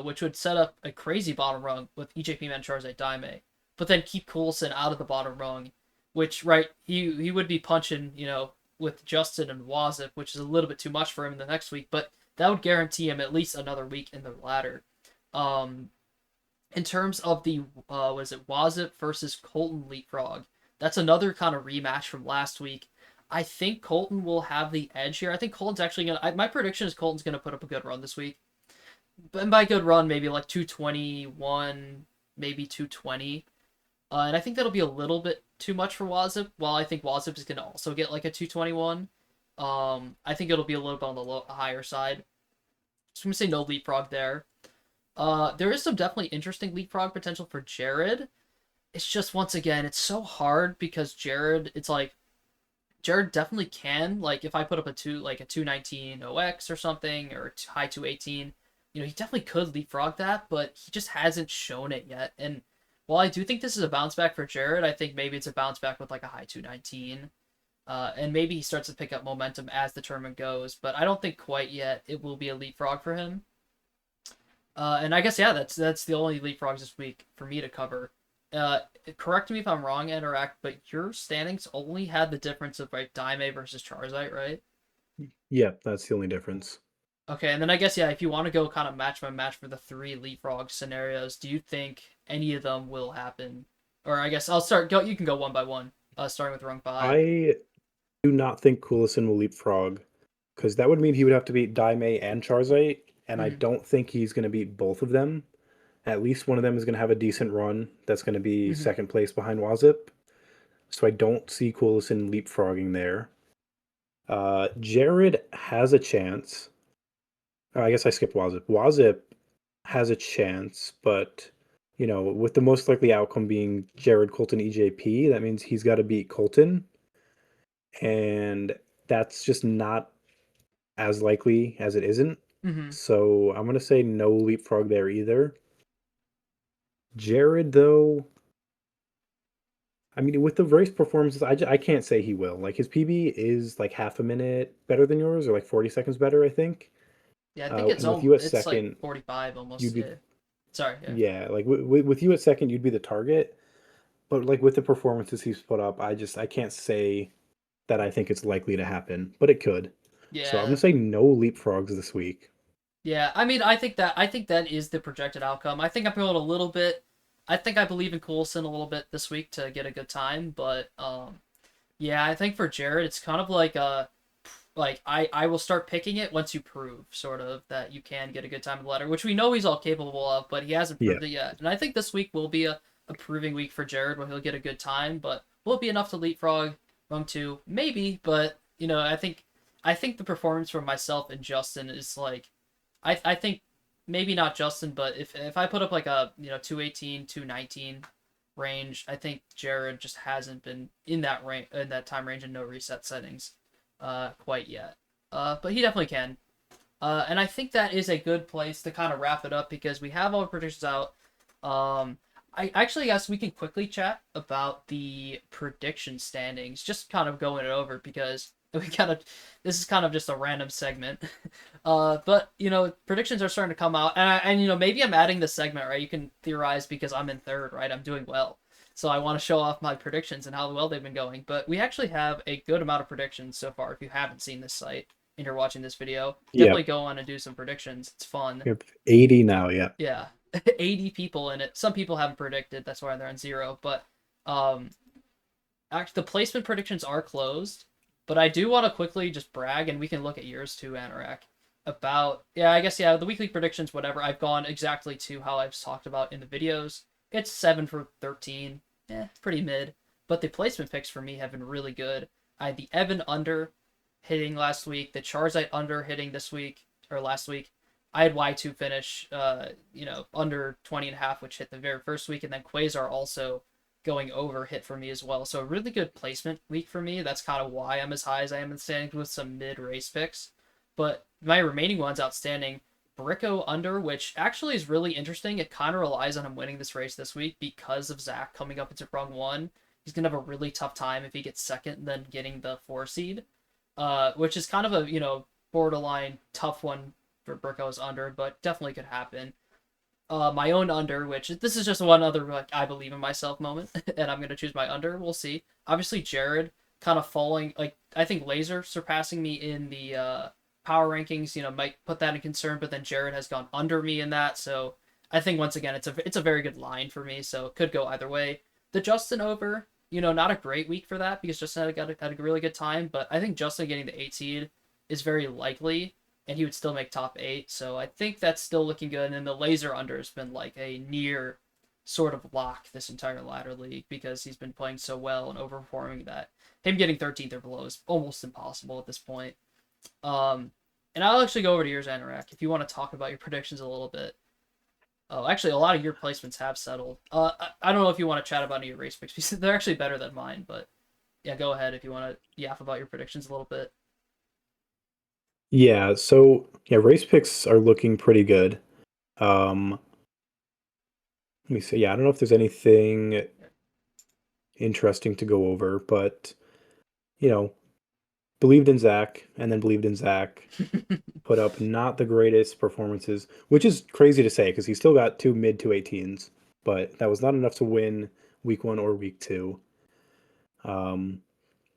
which would set up a crazy bottom rung with EJP Man Charizard Daime, but then keep Coulson out of the bottom rung, which right he would be punching with Justin and Wazip, which is a little bit too much for him in the next week, but that would guarantee him at least another week in the ladder. Um, in terms of the was it Wazip versus Colton Leapfrog, that's another kind of rematch from last week. I think Colton will have the edge here. I think Colton's actually my prediction is Colton's gonna put up a good run this week. And by good run, maybe like 221, maybe 220. And I think that'll be a little bit too much for Wazip. While I think Wazip is gonna also get like a 221. I think it'll be a little bit on the higher side. So I'm gonna say no leapfrog there. There is some definitely interesting leapfrog potential for Jared. It's just once again, it's so hard because Jared, it's like Jared definitely can like if I put up a 219 OX or something or high 218, he definitely could leapfrog that, but he just hasn't shown it yet. And Well, I do think this is a bounce back for Jared. I think maybe it's a bounce back with like a high 219. And maybe he starts to pick up momentum as the tournament goes, but I don't think quite yet it will be a leapfrog for him. And I guess yeah, that's the only leapfrogs this week for me to cover. Uh, Correct me if I'm wrong, Anorak, but your standings only had the difference of like Daime versus Charizite, right? Yeah, that's the only difference. Okay, and then I guess yeah, if you want to go kind of match by match for the three leapfrog scenarios, do you think any of them will happen? Or I guess I'll start. Go. You can go one by one. Starting with rung five. I do not think Coolison will leapfrog because that would mean he would have to beat Daime and Charizite, and I Mm-hmm. don't think he's going to beat both of them. At least one of them is going to have a decent run that's going to be Mm-hmm. second place behind Wazip. So I don't see Coolison leapfrogging there. Jared has a chance. I guess I skipped Wazip. Wazip has a chance, but with the most likely outcome being Jared Colton EJP, that means he's got to beat Colton, and that's just not as likely as it isn't. Mm-hmm. So I'm gonna say no leapfrog there either. Jared, though, I mean, with the race performances, I can't say he will. Like his PB is like half a minute better than yours, or like 40 seconds better, I think. Yeah, I think And with you at it's like second, 45 almost. you'd be Yeah. Sorry. Yeah. yeah, like with you at second, you'd be the target. But like with the performances he's put up, I can't say that I think it's likely to happen, but it could. So I'm gonna Yeah. say no leapfrogs this week. Yeah, I mean, I think that is the projected outcome. I think I'm going a little bit. I think I believe in Coulson a little bit this week to get a good time, but yeah, I think for Jared, it's kind of like I will start picking it once you prove sort of that you can get a good time in the ladder, which we know he's all capable of, but he hasn't Yeah, proved it yet. And I think this week will be a proving week for Jared where he'll get a good time, but will it be enough to leapfrog rung two? Maybe, but I think the performance from myself and Justin is like I think maybe not Justin, but if I put up like a 218, 219 range, I think Jared just hasn't been in that range in that time range and no reset settings quite yet. But he definitely can. And I think that is a good place to kind of wrap it up because we have all the predictions out. Um, I actually guess we can quickly chat about the prediction standings, just kind of going it over because we kind of this is kind of just a random segment. But predictions are starting to come out, and maybe I'm adding this segment, right? You can theorize because I'm in third, right? I'm doing well, so I want to show off my predictions and how well they've been going. But we actually have a good amount of predictions so far. If you haven't seen this site and you're watching this video, yeah. definitely go on and do some predictions. It's fun. We have 80 now. Yeah, Yeah, 80 people in it. Some people haven't predicted, that's why they're on zero. But um, actually, the placement predictions are closed. But I do want to quickly just brag, and we can look at yours too, Anorak. About yeah, I guess yeah, the weekly predictions, whatever. I've gone exactly to how I've talked about in the videos. It's 7 for 13. Pretty mid. But the placement picks for me have been really good. I had the Evan under hitting last week, the Charizite under hitting this week or last week. I had Y2 finish, under 20 and a half, which hit the very first week, and then Quasar also going over hit for me as well. So a really good placement week for me. That's kind of why I'm as high as I am in standings with some mid race picks. But my remaining ones outstanding. Bricko under, which actually is really interesting. It kind of relies on him winning this race this week because of Zach coming up into rung one. He's gonna have a really tough time if he gets second, then getting the 4 seed, which is kind of a borderline tough one for Bricko's under, but definitely could happen. My own under, which this is just one other like I believe in myself moment, and I'm gonna choose my under. We'll see. Obviously, Jared kind of falling. Like I think Laser surpassing me in the power rankings, might put that in concern. But then Jared has gone under me in that, so I think once again it's a very good line for me. So it could go either way. The Justin over, not a great week for that because Justin had a really good time, but I think Justin getting the 8 seed is very likely and he would still make top 8. So I think that's still looking good. And the laser under has been like a near sort of lock this entire ladder league because he's been playing so well and overperforming that him getting 13th or below is almost impossible at this point. Um, and I'll actually go over to yours, Anorak, if you want to talk about your predictions a little bit. Oh, actually, a lot of your placements have settled. I don't know if you want to chat about any of your race picks because they're actually better than mine, but yeah, go ahead if you want to yap about your predictions a little bit. yeah. So yeah, race picks are looking pretty good. Um, Let me see. Yeah, I don't know if there's anything interesting to go over, but you know, believed in Zach and then believed in Zach. Put up not the greatest performances, which is crazy to say because he still got two mid to 18s, but that was not enough to win week one or week two. Um,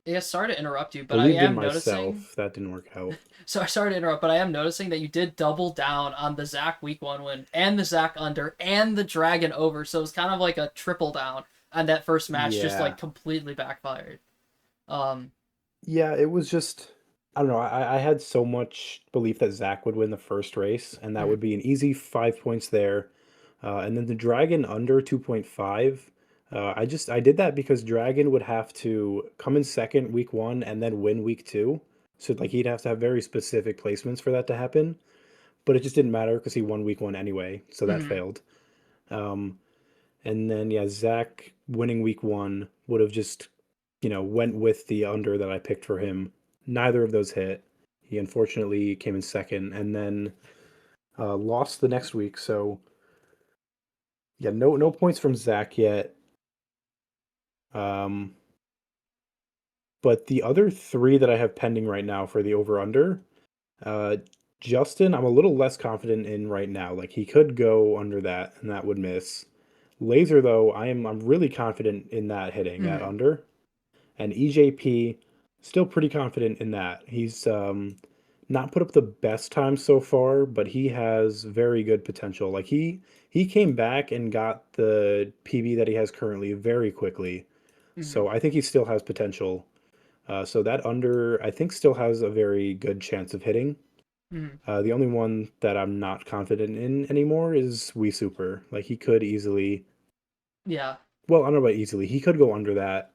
Yeah, sorry to interrupt you, but I believed in am noticing. myself. That didn't work out. Sorry to interrupt, but I am noticing that you did double down on the Zach week one win and the Zach under and the Dragon over. So it's kind of like a triple down, and that first match just Yeah. like completely backfired. Um, Yeah, it was just, I don't know. I had so much belief that Zach would win the first race, and that mhm, would be an easy 5 points there. And then the Dragon under 2.5. I did that because Dragon would have to come in second week one and then win week two. So like he'd have to have very specific placements for that to happen. But it just didn't matter because he won week one anyway, so that mhm, failed. Um, and then yeah, Zach winning week one would have just, went with the under that I picked for him. Neither of those hit. He unfortunately came in second and then lost the next week. So yeah, no points from Zach yet. Um, but the other three that I have pending right now for the over under, uh, Justin, I'm a little less confident in right now. Like he could go under that and that would miss. Laser though, I'm really confident in that hitting at mhm, under. And EJP, still pretty confident in that. He's not put up the best time so far, but he has very good potential. Like he came back and got the PB that he has currently very quickly. mhm, So I think he still has potential. So that under I think still has a very good chance of hitting. mhm. The only one that I'm not confident in anymore is Wiisuper. Like he could easily, Yeah, well, I don't know about easily. He could go under that.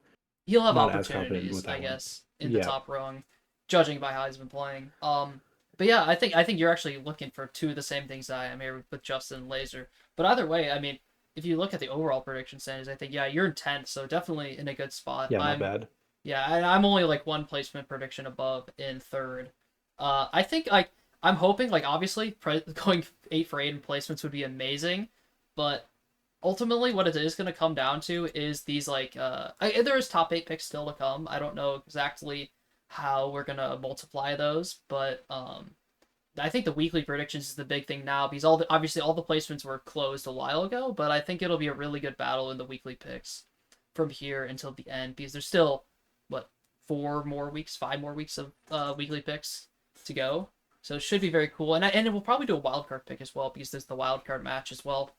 he'll have Not as confident opportunities, with I that one. guess, in the Yeah, top rung, judging by how he's been playing. But yeah, I think you're actually looking for two of the same things I am here with Justin and Laser. But either way, I mean, if you look at the overall prediction standings, I think yeah, you're in 10th, so definitely in a good spot. yeah, not bad. Yeah, and I'm only like one placement prediction above in third. I think like I'm hoping like obviously going 8 for 8 in placements would be amazing, but ultimately what it is going to come down to is these like there is top 8 picks still to come. I don't know exactly how we're going to multiply those, but I think the weekly predictions is the big thing now because obviously all the placements were closed a while ago, but I think it'll be a really good battle in the weekly picks from here until the end because there's still what 4 more weeks, 5 more weeks of weekly picks to go. So it should be very cool, and we'll probably do a wild card pick as well because there's the wild card match as well.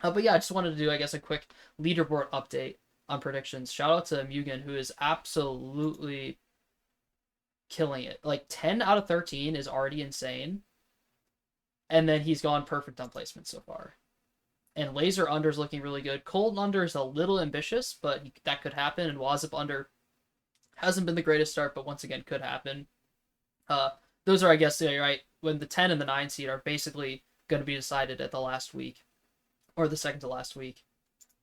But yeah, I just wanted to do, I guess, a quick leaderboard update on predictions. Shout out to Mugen, who is absolutely killing it. Like 10 out of 13 is already insane, and then he's gone perfect on placement so far. And Laser under is looking really good. Cold under is a little ambitious, but that could happen. And Wazip under hasn't been the greatest start, but once again could happen. Uh, those are, I guess, yeah, right when the 10 and the 9 seed are basically going to be decided at the last week or the second to last week.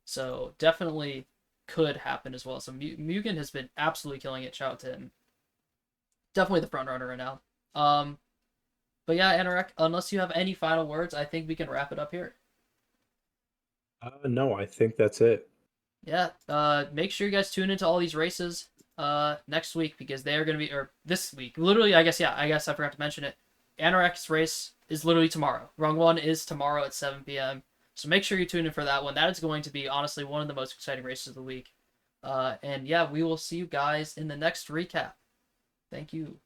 So definitely could happen as well. So Mugen has been absolutely killing it. Shout out to him. Definitely the front runner right now. Um, but yeah, Anorak, unless you have any final words, I think we can wrap it up here. No, I think that's it. Yeah. Make sure you guys tune into all these races next week because they are going to be or this week. Literally, I guess yeah. I guess I forgot to mention it. Anorak's race is literally tomorrow. Wrong one is tomorrow at 7 p.m. So make sure you tune in for that one. That is going to be honestly one of the most exciting races of the week. And yeah, we will see you guys in the next recap. Thank you.